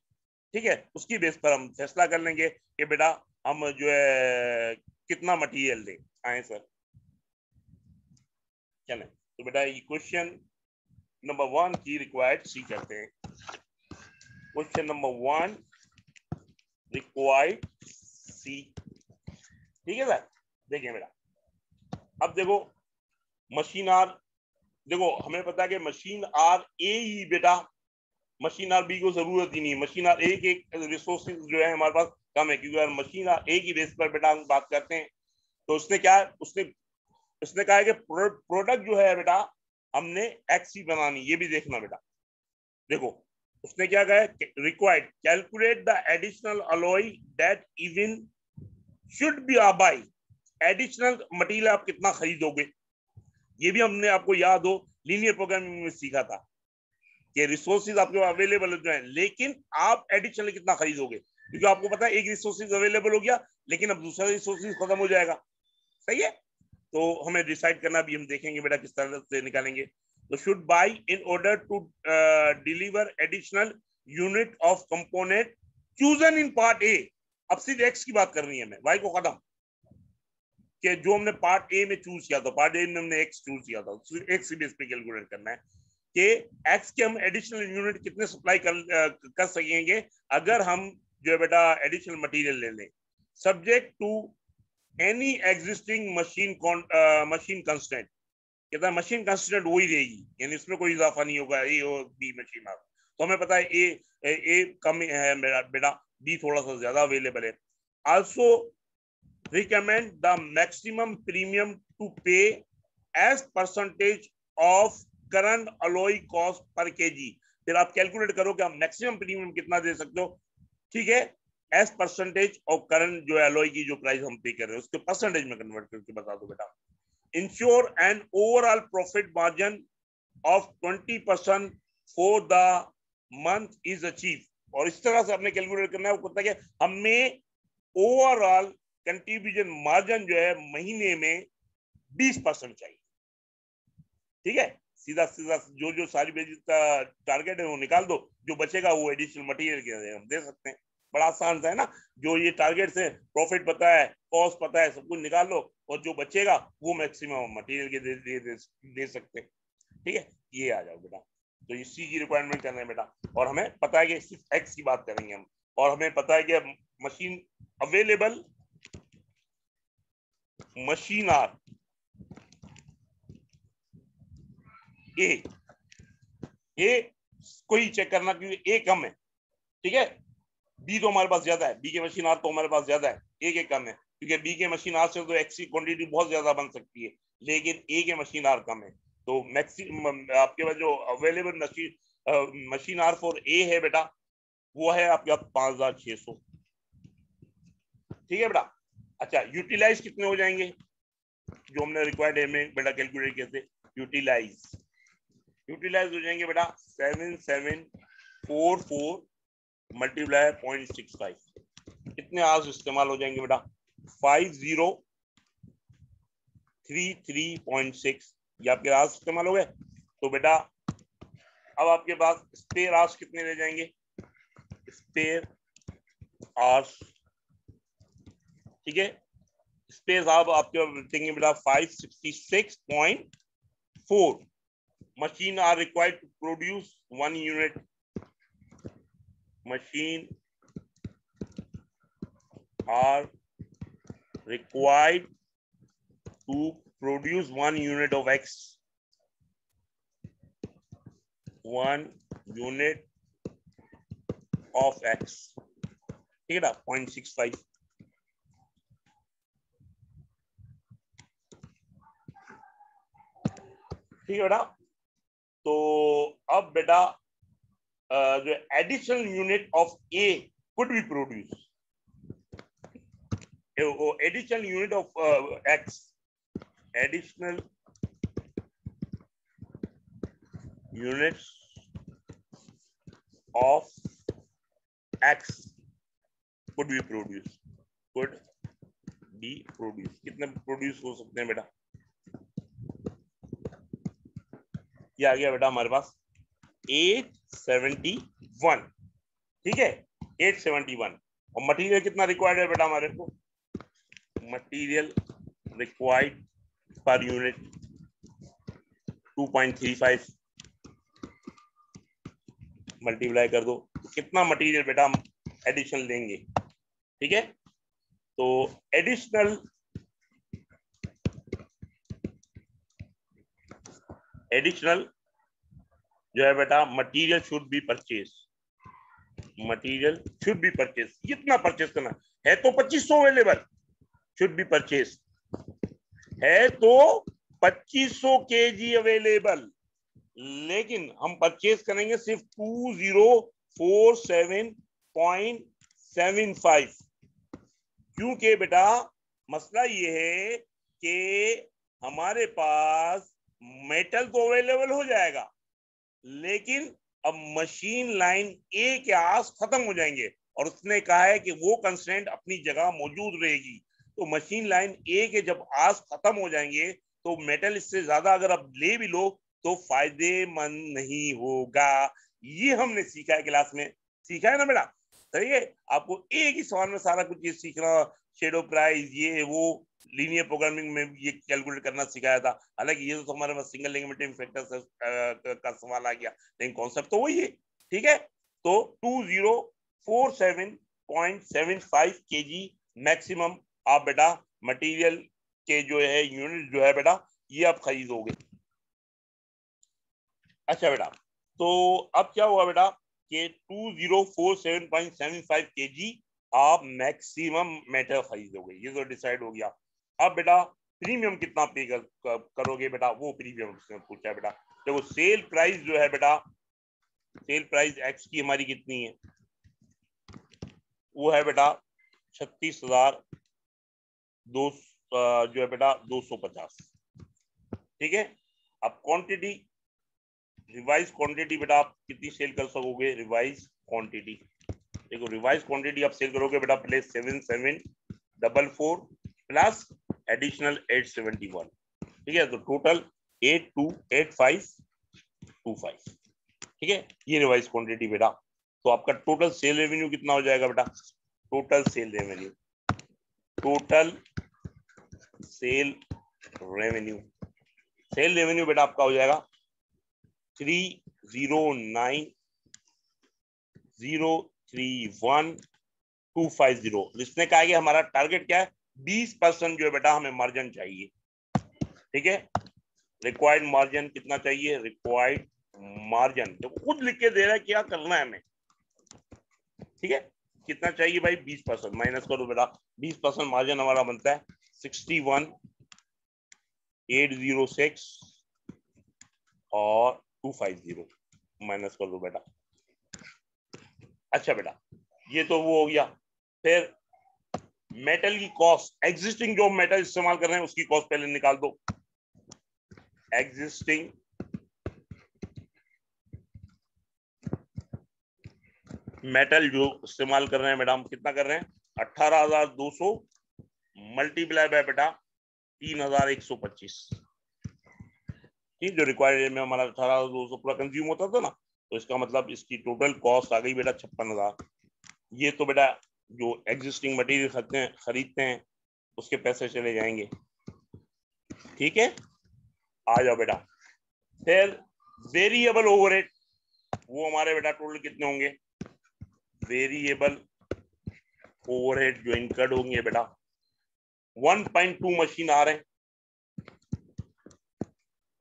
ठीक है। उसकी बेस पर हम फैसला कर लेंगे कि बेटा हम जो है कितना मटेरियल दें। आए सर, चलें। तो बेटा ये क्वेश्चन नंबर 1 की रिक्वायर्ड सी करते हैं। क्वेश्चन नंबर 1 रिक्वायर्ड सी, ठीक है सर। देखिए बेटा, अब देखो मशीन आर, देखो हमें पता है कि मशीन आर ए ही बेटा, मशीन आर बी को जरूरत ही नहीं है। मशीन आर ए के रिसोर्सेज जो है हमारे पास कम है, क्योंकि अगर मशीन आर ए की बेस पर बेटा हम बात करते हैं तो उसने क्या, उसने कहा है कि प्रोडक्ट जो है बेटा हमने एक्स ही बनानी, ये भी देखना बेटा। देखो उसने क्या कहा है, required calculate the additional alloy that even should be buy. Additional material आप कितना खरीदोगे, ये भी हमने आपको याद हो लीनियर प्रोग्रामिंग में सीखा था कि रिसोर्सेज आपके पास अवेलेबल जो है, लेकिन आप एडिशनल कितना खरीदोगे, क्योंकि आपको पता है एक रिसोर्सेज अवेलेबल हो गया लेकिन अब दूसरा रिसोर्सेज खत्म हो जाएगा, सही है। तो हमें डिसाइड करना भी हम देखेंगे बेटा किस तरह से निकालेंगे। तो should buy in order to deliver additional unit of component chosen in part A. अब सिर्फ एक्स की बात करनी है, हमें वाई को खत्म, कि जो हमने पार्ट ए में चूज किया था, पार्ट ए में हमने एक्स चूज किया था, एक्स बेस पे कैलकुलेट करना है कि एक्स के हम एडिशनल यूनिट कितने सप्लाई कर सकेंगे अगर हम जो है बेटा एडिशनल मटेरियल ले लें, subject to any existing machine constant. कहता है मशीन कंस्टेंट वही रहेगी, यानी इसमें कोई इजाफा नहीं होगा ए और बी मशीन आर। तो हमें पता है ए कम है बेटा, बी थोड़ा सा ज्यादा अवेलेबल है। Also recommend the maximum premium to pay as percentage of current alloy cost per kg। फिर आप कैलकुलेट करो कि आप मैक्सिमम प्रीमियम कितना दे सकते हो, ठीक है, एज परसेंटेज ऑफ करंट जो एलॉय की जो प्राइस हम पे कर रहे हैं उसके परसेंटेज में कन्वर्ट करके बता दो बेटा। Ensure an overall profit margin of 20% for the month is achieve. और इस तरह से आपने कैलकुलेट करना है, वो कहता है कि हमें ओवरऑल कंट्रीब्यूशन मार्जिन जो है महीने में 20% चाहिए, ठीक है। सीधा सीधा जो जो सारी बेसिस का टारगेट है वो निकाल दो, जो बचेगा वो एडिशनल मटेरियल के हम दे सकते हैं। बड़ा आसान सा है ना, जो ये टारगेट से प्रॉफिट पता है, कॉस्ट पता है, सब कुछ निकाल लो और जो बचेगा वो मैक्सिमम मटेरियल के दे सकते हैं, ठीक है। ये आ जाओ बेटा। तो इसी की रिक्वायरमेंट करना है बेटा, और हमें पता है कि सिर्फ एक्स की बात करेंगे हम, और हमें पता है कि machine available machine R A को ही चेक करना, क्योंकि ए कम है, ठीक है। बी तो हमारे पास ज्यादा है, बी के मशीन आर तो हमारे पास ज्यादा है, ए के कम है, क्योंकि बी के मशीन आर से तो एक्स की क्वांटिटी बहुत ज्यादा बन सकती है, लेकिन ए के मशीन आर कम है। तो मैक्सिमम आपके पास जो available machine R for A है बेटा, वो है आपके पास 5600, ठीक है बेटा। अच्छा, यूटिलाइज कितने हो जाएंगे, जो हमने रिक्वायर्ड है में बेटा कैलकुलेट किए थे, यूटिलाइज हो जाएंगे बेटा 7744 मल्टीप्लाई 0.65, कितने आवर्स इस्तेमाल हो जाएंगे बेटा, 5033.6, ये आपके आवर्स इस्तेमाल हो गए। तो बेटा अब आपके पास स्पेयर आवर्स कितने रह जाएंगे, स्पेयर आवर्स, ठीक है, स्पेस आप आपके देंगे बेटा 566.4। Machine R required to produce 1 unit, machine R required to produce 1 unit of X, 1 unit of X, ठीक है ना, 0.65। ठीक है बेटा। तो अब बेटा जो additional unit of A could be produce, additional unit of x, additional units of x could be produce, कितने प्रोड्यूस हो सकते हैं बेटा? ये आ गया बेटा हमारे पास 871, ठीक है 871। और मटेरियल कितना रिक्वायर्ड है बेटा हमारे को? Material required per unit 2.35 multiply कर दो, कितना मटेरियल बेटा हम एडिशनल लेंगे, ठीक है। तो एडिशनल जो है बेटा मटेरियल शुड बी परचेज, कितना परचेज करना है? तो 2500 अवेलेबल, शुड बी परचेज है तो 2500 केजी अवेलेबल, लेकिन हम परचेज करेंगे सिर्फ 2047.75, क्योंकि बेटा मसला ये है कि हमारे पास मेटल तो अवेलेबल हो जाएगा, लेकिन अब मशीन लाइन ए के आस खत्म हो जाएंगे, और उसने कहा है कि वो कंस्ट्रेंट अपनी जगह मौजूद रहेगी। तो मशीन लाइन ए के जब आस खत्म हो जाएंगे तो मेटल इससे ज्यादा अगर आप ले भी लो तो फायदेमंद नहीं होगा। ये हमने सीखा है क्लास में, सीखा है ना बेटा? सही है, आपको एक ही सवाल में सारा कुछ ये सीखना, शेडो प्राइस ये वो, लीनियर प्रोग्रामिंग में ये कैलकुलेट करना सिखाया था। हालांकि ये तो हमारे पास सिंगल लिमिटिंग फैक्टर का सवाल आ गया, लेकिन कॉन्सेप्ट तो वही है, ठीक है। तो 2047.75 केजी मैक्सिमम आप बेटा मटेरियल के जो है यूनिट जो है बेटा ये आप खरीदोगे। अच्छा बेटा, तो अब क्या हुआ बेटा कि 2047.75 केजी आप मैक्सिमम मेटल खरीदोगे, ये तो डिसाइड हो गया। अब बेटा प्रीमियम कितना पे करोगे बेटा, वो प्रीमियम पूछा है बेटा। देखो सेल प्राइस जो है बेटा, सेल प्राइस एक्स की हमारी कितनी है? वो है बेटा 36,200 जो है बेटा 250, ठीक है। अब क्वांटिटी, रिवाइज क्वांटिटी बेटा आप कितनी सेल कर सकोगे? रिवाइज क्वांटिटी, देखो रिवाइज क्वांटिटी आप सेल करोगे बेटा प्लस 7744 प्लस एडिशनल 871, ठीक है। तो टोटल 828525, ठीक है, ये रिवाइज क्वांटिटी बेटा। तो आपका टोटल सेल रेवेन्यू कितना हो जाएगा बेटा? टोटल सेल रेवेन्यू बेटा आपका हो जाएगा 309,031,250। इसने कहा कि हमारा टारगेट क्या है? 20% जो है बेटा हमें मार्जिन चाहिए, ठीक है। रिक्वायर्ड मार्जिन कितना चाहिए? रिक्वायर्ड मार्जिन तो खुद लिख के दे रहा है क्या करना है हमें, ठीक है। कितना चाहिए भाई? 20%। माइनस करो बेटा, 20% मार्जिन हमारा बनता है 61,806 और 250, माइनस कर दो बेटा। अच्छा बेटा, ये तो वो हो गया। फिर मेटल की कॉस्ट, एग्जिस्टिंग जो मेटल इस्तेमाल कर रहे हैं उसकी कॉस्ट पहले निकाल दो। एग्जिस्टिंग मेटल जो इस्तेमाल कर रहे हैं बेटा, हम कितना कर रहे हैं? 18,200 मल्टीप्लाई बाय बेटा 3,125, ठीक। जो रिक्वायर्ड में हमारा 18,200 पूरा कंज्यूम होता था ना, तो इसका मतलब इसकी टोटल कॉस्ट आ गई बेटा 56,000। ये तो बेटा जो एग्जिस्टिंग मटेरियल खरीदते हैं उसके पैसे चले जाएंगे, ठीक है। आ जाओ बेटा, फिर वेरिएबल ओवरहेड, वो हमारे बेटा टोटल कितने होंगे? वेरिएबल ओवरहेड जो इनकर्ड होंगे बेटा 1.2 मशीन आ रहे हैं,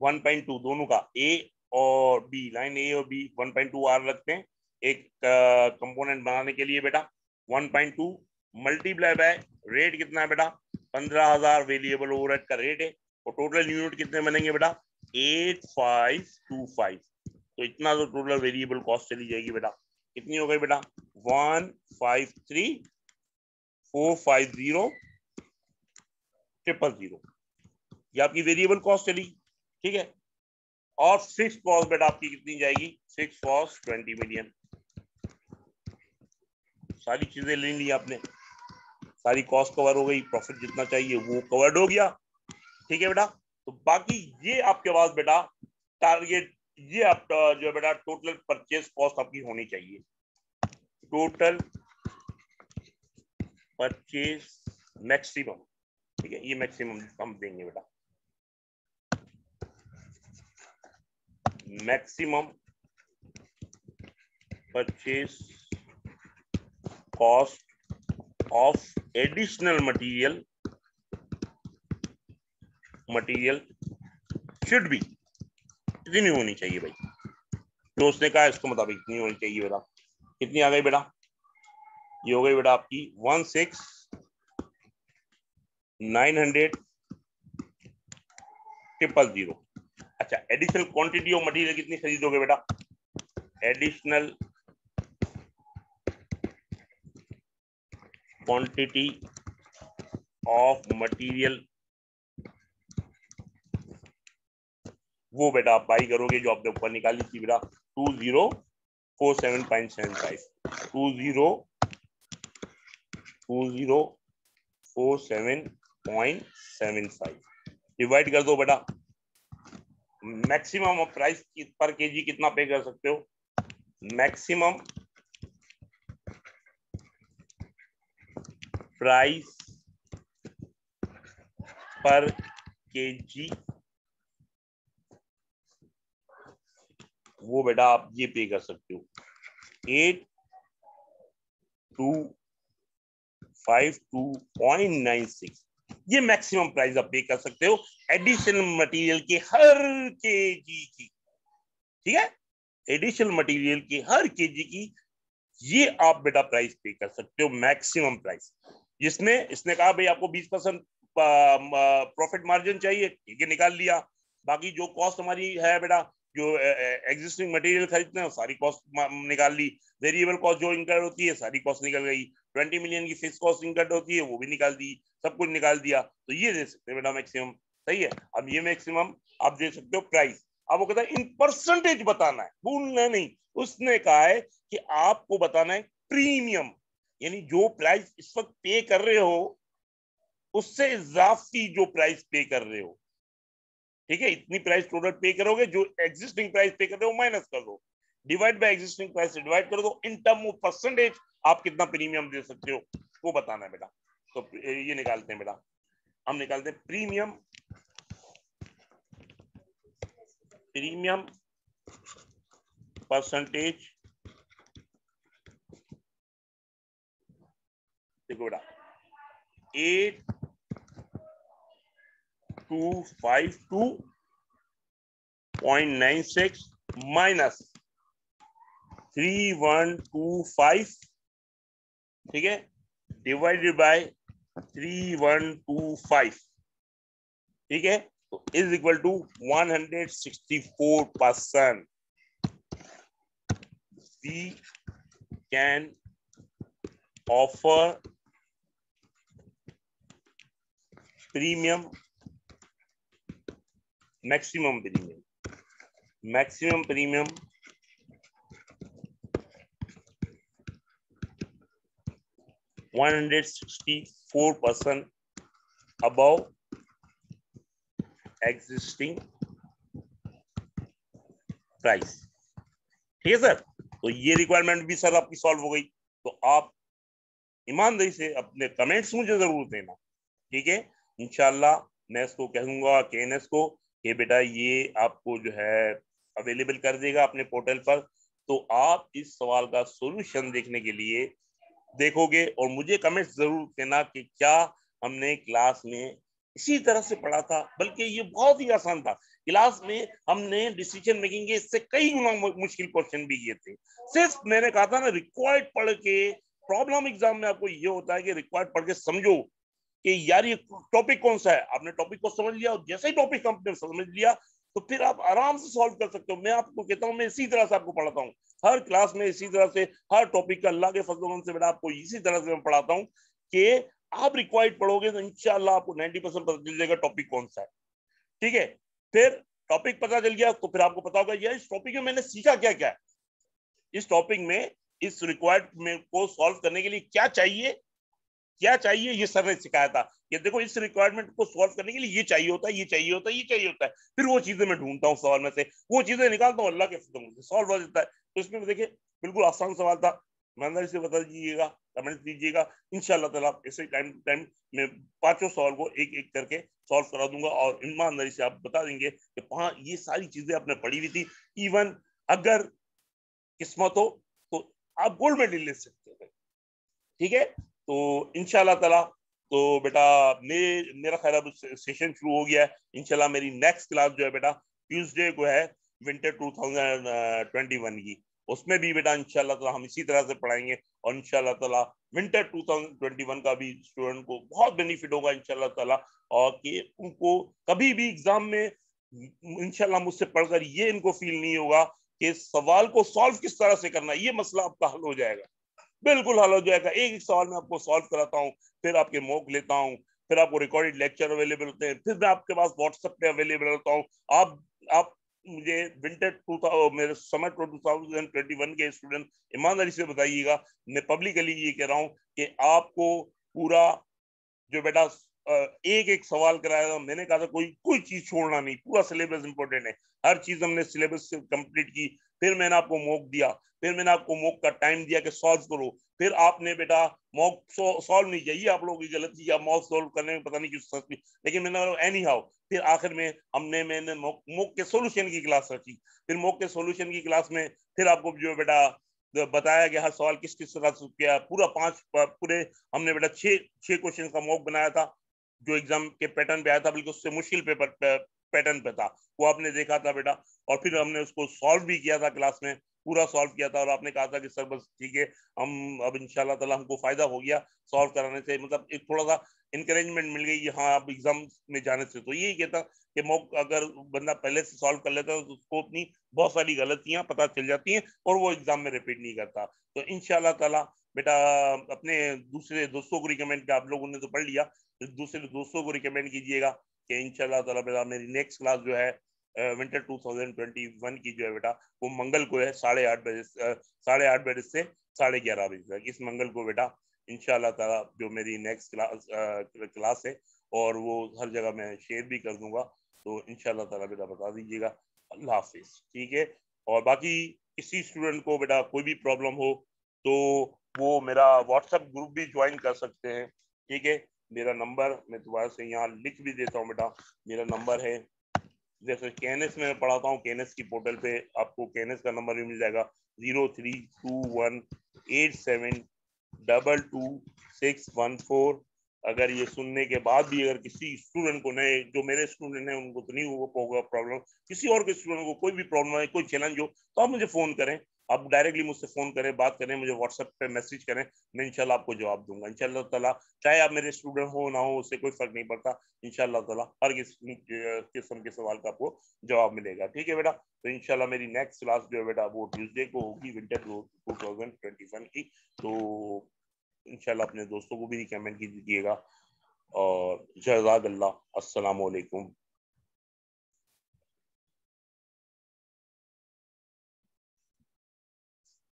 1.2 दोनों का, ए और बी, लाइन ए और बी 1.2 आर लगते हैं एक कंपोनेंट बनाने के लिए बेटा। 1.2 मल्टीप्लाई बाय रेट कितना है बेटा? 15,000 वेरिएबल ओवरहेड का रेट है, और टोटल यूनिट कितने बनेंगे बेटा? 8525। तो इतना तो टोटल वेरिएबल कॉस्ट चली जाएगी बेटा। कितनी हो गई बेटा? 153,450,000, ये आपकी वेरिएबल कॉस्ट चली, ठीक है। और फिक्स कॉस्ट बेटा आपकी कितनी जाएगी, फिक्स कॉस्ट 20 मिलियन। सारी चीजें ले ली आपने, सारी कॉस्ट कवर हो गई, प्रॉफिट जितना चाहिए वो कवर्ड हो गया। ठीक है बेटा, तो बाकी ये आपके पास बेटा टारगेट, ये आपका जो है बेटा टोटल परचेज कॉस्ट आपकी होनी चाहिए। टोटल परचेज मैक्सिमम, ठीक है, ये मैक्सिमम हम देंगे बेटा, maximum purchase cost of additional material should be, इतनी होनी चाहिए भाई। तो उसने कहा इसके मुताबिक इतनी होनी चाहिए बेटा। कितनी आ गई बेटा, ये हो गई बेटा आपकी 16,900,000। अच्छा, एडिशनल क्वांटिटी ऑफ मटेरियल कितनी खरीदोगे बेटा, एडिशनल क्वांटिटी ऑफ मटेरियल वो बेटा आप बाई करोगे जो आपने ऊपर निकाली थी बेटा 2047.75, 2047.75 डिवाइड कर दो बेटा। मैक्सिमम प्राइस पर केजी कितना पे कर सकते हो, मैक्सिमम प्राइस पर केजी वो बेटा आप ये पे कर सकते हो 8252.96, ये मैक्सिमम प्राइस आप पे कर सकते हो एडिशनल मटेरियल के हर केजी की। ठीक है, एडिशनल मटेरियल की हर केजी की ये आप बेटा प्राइस पे कर सकते हो, मैक्सिमम प्राइस। जिसमें इसने कहा भाई आपको 20% प्रॉफिट मार्जिन चाहिए, ठीक है, निकाल लिया। बाकी जो कॉस्ट हमारी है बेटा, जो एग्जिस्टिंग मटेरियल खरीदते हैं सारी कॉस्ट निकाल ली, वेरिएबल कॉस्ट जो इनकर्ड होती है सारी कॉस्ट निकल गई, 20 मिलियन की फिक्स कॉस्ट इनकर्ड होती है वो भी निकाल दी, सब कुछ निकाल दिया, तो ये दे सकते हैं बेटा मैक्सिमम। सही है, अब ये मैक्सिमम आप दे सकते हो प्राइस। अब वो कहता है इन परसेंटेज बताना है, भूलना नहीं। उसने कहा है कि आपको बताना है प्रीमियम, यानी जो प्राइस इस वक्त पे कर रहे हो उससे इजाफी जो प्राइस पे कर रहे हो। ठीक है, इतनी प्राइस प्रोडक्ट पे करोगे, जो एग्जिस्टिंग प्राइस पे कर रहे हो माइनस कर दो, डिवाइड बाय एग्जिस्टिंग प्राइस से डिवाइड कर दो, इन टर्म ऑफ परसेंटेज आप कितना प्रीमियम दे सकते हो वो बताना है बेटा। तो ये निकालते हैं बेटा, हम निकालते हैं प्रीमियम परसेंटेज। देखो बेटा 8252.96 माइनस 3125, ठीक है, डिवाइडेड बाय 3125, ठीक है, तो is equal to 164%। We can offer premium, maximum premium 164% above existing price। ठीक है सर, तो ये रिक्वायरमेंट भी सर आपकी सॉल्व हो गई। तो आप ईमानदारी से अपने कमेंट्स मुझे जरूर देना, ठीक है। इंशाल्लाह मैं इसको कहूंगा केएनएस को कि बेटा ये आपको जो है अवेलेबल कर देगा अपने पोर्टल पर। तो आप इस सवाल का सॉल्यूशन देखने के लिए देखोगे और मुझे कमेंट्स जरूर देना कि क्या हमने क्लास में इसी तरह से पढ़ा था, बल्कि ये बहुत ही आसान था। क्लास में हमने डिसीजन मेकिंग के इससे कई गुना मुश्किल क्वेश्चन भी किए थे। सिर्फ मैंने कहा था ना रिक्वायर्ड पढ़ के, प्रॉब्लम एग्जाम में आपको ये होता है कि रिक्वायर्ड पढ़ के समझो कि यार ये टॉपिक कौन सा है। आपने टॉपिक को समझ लिया और जैसे ही टॉपिक आपने समझ लिया तो फिर आप आराम से सॉल्व कर सकते हो। मैं आपको कहता हूँ, मैं इसी तरह से आपको पढ़ाता हूँ हर क्लास में, इसी तरह से हर टॉपिक का अल्लाह के फजल से बेटा आपको इसी तरह से मैं पढ़ाता हूँ कि आप रिक्वायर्ड पढ़ोगे तो इंशाल्लाह आपको 90% पता चल जाएगा टॉपिक कौन सा है। ठीक है, फिर टॉपिक पता चल गया तो फिर आपको पता होगा यार इस टॉपिक में मैंने सीखा क्या क्या है, इस टॉपिक में इस रिक्वायर्ड में को सॉल्व करने के लिए क्या चाहिए ये सर ने सिखाया था कि देखो इस रिक्वायरमेंट को सॉल्व करने के लिए ये चाहिए होता है, ये चाहिए होता है, ये चाहिए होता है। फिर वो चीजें मैं ढूंढता हूँ सवाल में से, वो चीजें निकालता हूँ, अल्लाह के फजल से सॉल्व हो जाता है। तो इसमें देखिए बिल्कुल आसान सवाल था, ईमानदारी से बता दीजिएगा, कमेंट दीजिएगा, इंशाल्लाह ताला ऐसे टाइम टू टाइम मैं पांचों सवाल को एक एक करके सॉल्व करा दूंगा और ईमानदारी से आप बता देंगे कि हाँ ये सारी चीजें आपने पढ़ी हुई थी। इवन अगर किस्मत हो तो आप गोल्ड मेडल ले सकते हैं, ठीक है। तो इंशाल्लाह ताला तो बेटा मेरा ख्याल अब सेशन शुरू हो गया है। इंशाल्लाह मेरी नेक्स्ट क्लास जो है बेटा ट्यूसडे को है विंटर 2021 की, उसमें भी बेटा इंशाल्लाह ताला हम इसी तरह से पढ़ाएंगे और इंशाल्लाह ताला विंटर 2021 का भी स्टूडेंट को बहुत बेनिफिट होगा इंशाल्लाह ताला। और कि उनको कभी भी एग्जाम में इंशाल्लाह मुझसे पढ़कर ये इनको फील नहीं होगा कि सवाल को सॉल्व किस तरह से करना है, ये मसला आपका हल हो जाएगा, बिल्कुल हल हो जाएगा। एक एक सवाल में आपको सॉल्व कराता हूँ, फिर आपके मॉक लेता हूँ, फिर आपको रिकॉर्डेड लेक्चर अवेलेबल होते हैं, फिर मैं आपके पास व्हाट्सएप पे अवेलेबल होता हूँ। आप मुझे विंटर 2000 मेरे समर 2021 के स्टूडेंट ईमानदारी से बताइएगा, मैं पब्लिकली ये कह रहा हूँ कि आपको पूरा जो बेटा एक एक सवाल कराया था, मैंने कहा था कोई कोई चीज छोड़ना नहीं, पूरा सिलेबस इंपॉर्टेंट है, हर चीज हमने सिलेबस से कंप्लीट की। फिर मैंने आपको मॉक दिया, फिर मैंने आपको मॉक का टाइम दिया कि सॉल्व करो, फिर आपने बेटा मॉक सॉल्व नहीं किया, ये आप लोगों की गलती है, मॉक सॉल्व करने में पता नहीं किस सकती, लेकिन मैंने एनी हाउ फिर आखिर में मैंने मॉक के सोल्यूशन की क्लास रखी। फिर मॉक के सोल्यूशन की क्लास में फिर आपको जो बेटा बताया कि हर सवाल किस किस तरह से किया, पूरा पूरे हमने बेटा छह क्वेश्चन का मॉक बनाया था जो एग्जाम के पैटर्न पे आया था, बल्कि उससे मुश्किल पेपर पैटर्न पे था, वो आपने देखा था बेटा। और फिर हमने उसको सॉल्व भी किया था क्लास में, पूरा सॉल्व किया था, और आपने कहा था कि सर बस ठीक है, हम अब इंशाल्लाह ताला हमको फायदा हो गया सॉल्व कराने से, मतलब एक थोड़ा सा इंकरेजमेंट मिल गई हाँ आप एग्जाम में जाने से। तो यही कहता कि मॉक अगर बंदा पहले से सॉल्व कर लेता है तो उसको अपनी बहुत सारी गलतियां पता चल जाती हैं और वो एग्जाम में रिपीट नहीं करता। तो इंशाल्लाह ताला बेटा अपने दूसरे दोस्तों को रिकमेंड किया, आप लोगों ने तो पढ़ लिया, तो दूसरे दोस्तों को रिकमेंड कीजिएगा कि इंशाल्लाह ताला बेटा मेरी नेक्स्ट क्लास जो है विंटर 2021 की जो है बेटा वो मंगल को है 8:30 बजे से 11:30 बजे तक, इस मंगल को बेटा इंशाल्लाह ताला जो मेरी नेक्स्ट क्लास है, और वो हर जगह मैं शेयर भी कर दूंगा, तो इंशाल्लाह ताला बेटा बता दीजिएगा। अल्लाह हाफिज, ठीक है। और बाकी किसी स्टूडेंट को बेटा कोई भी प्रॉब्लम हो तो वो मेरा व्हाट्सएप ग्रुप भी ज्वाइन कर सकते हैं, ठीक है। मेरा नंबर मैं दोबारा से यहाँ लिख भी देता हूँ बेटा, मेरा नंबर है, जैसे केएनएस में पढ़ाता हूँ, केएनएस की पोर्टल पे आपको केएनएस का नंबर भी मिल जाएगा 032187222614। अगर ये सुनने के बाद भी अगर किसी स्टूडेंट को, नए जो मेरे स्टूडेंट हैं उनको तो नहीं होगा प्रॉब्लम, किसी और के स्टूडेंट को कोई भी प्रॉब्लम है, कोई चैलेंज हो, तो आप मुझे फोन करें, आप डायरेक्टली मुझसे फोन करें, बात करें, मुझे व्हाट्सएप पे मैसेज करें, मैं इंशाल्लाह आपको जवाब दूंगा इंशाल्लाह ताला। चाहे आप मेरे स्टूडेंट हो ना हो, उससे कोई फर्क नहीं पड़ता, इंशाल्लाह ताला हर किस्म के सवाल का आपको जवाब मिलेगा, ठीक है बेटा। तो इंशाल्लाह मेरी नेक्स्ट क्लास जो है बेटा वो ट्यूसडे को होगी विंटर 2021 की। तो इंशाल्लाह अपने दोस्तों को भी रिकमेंड कीजिएगा और जज़ाकल्लाह। अस्सलाम वालेकुम।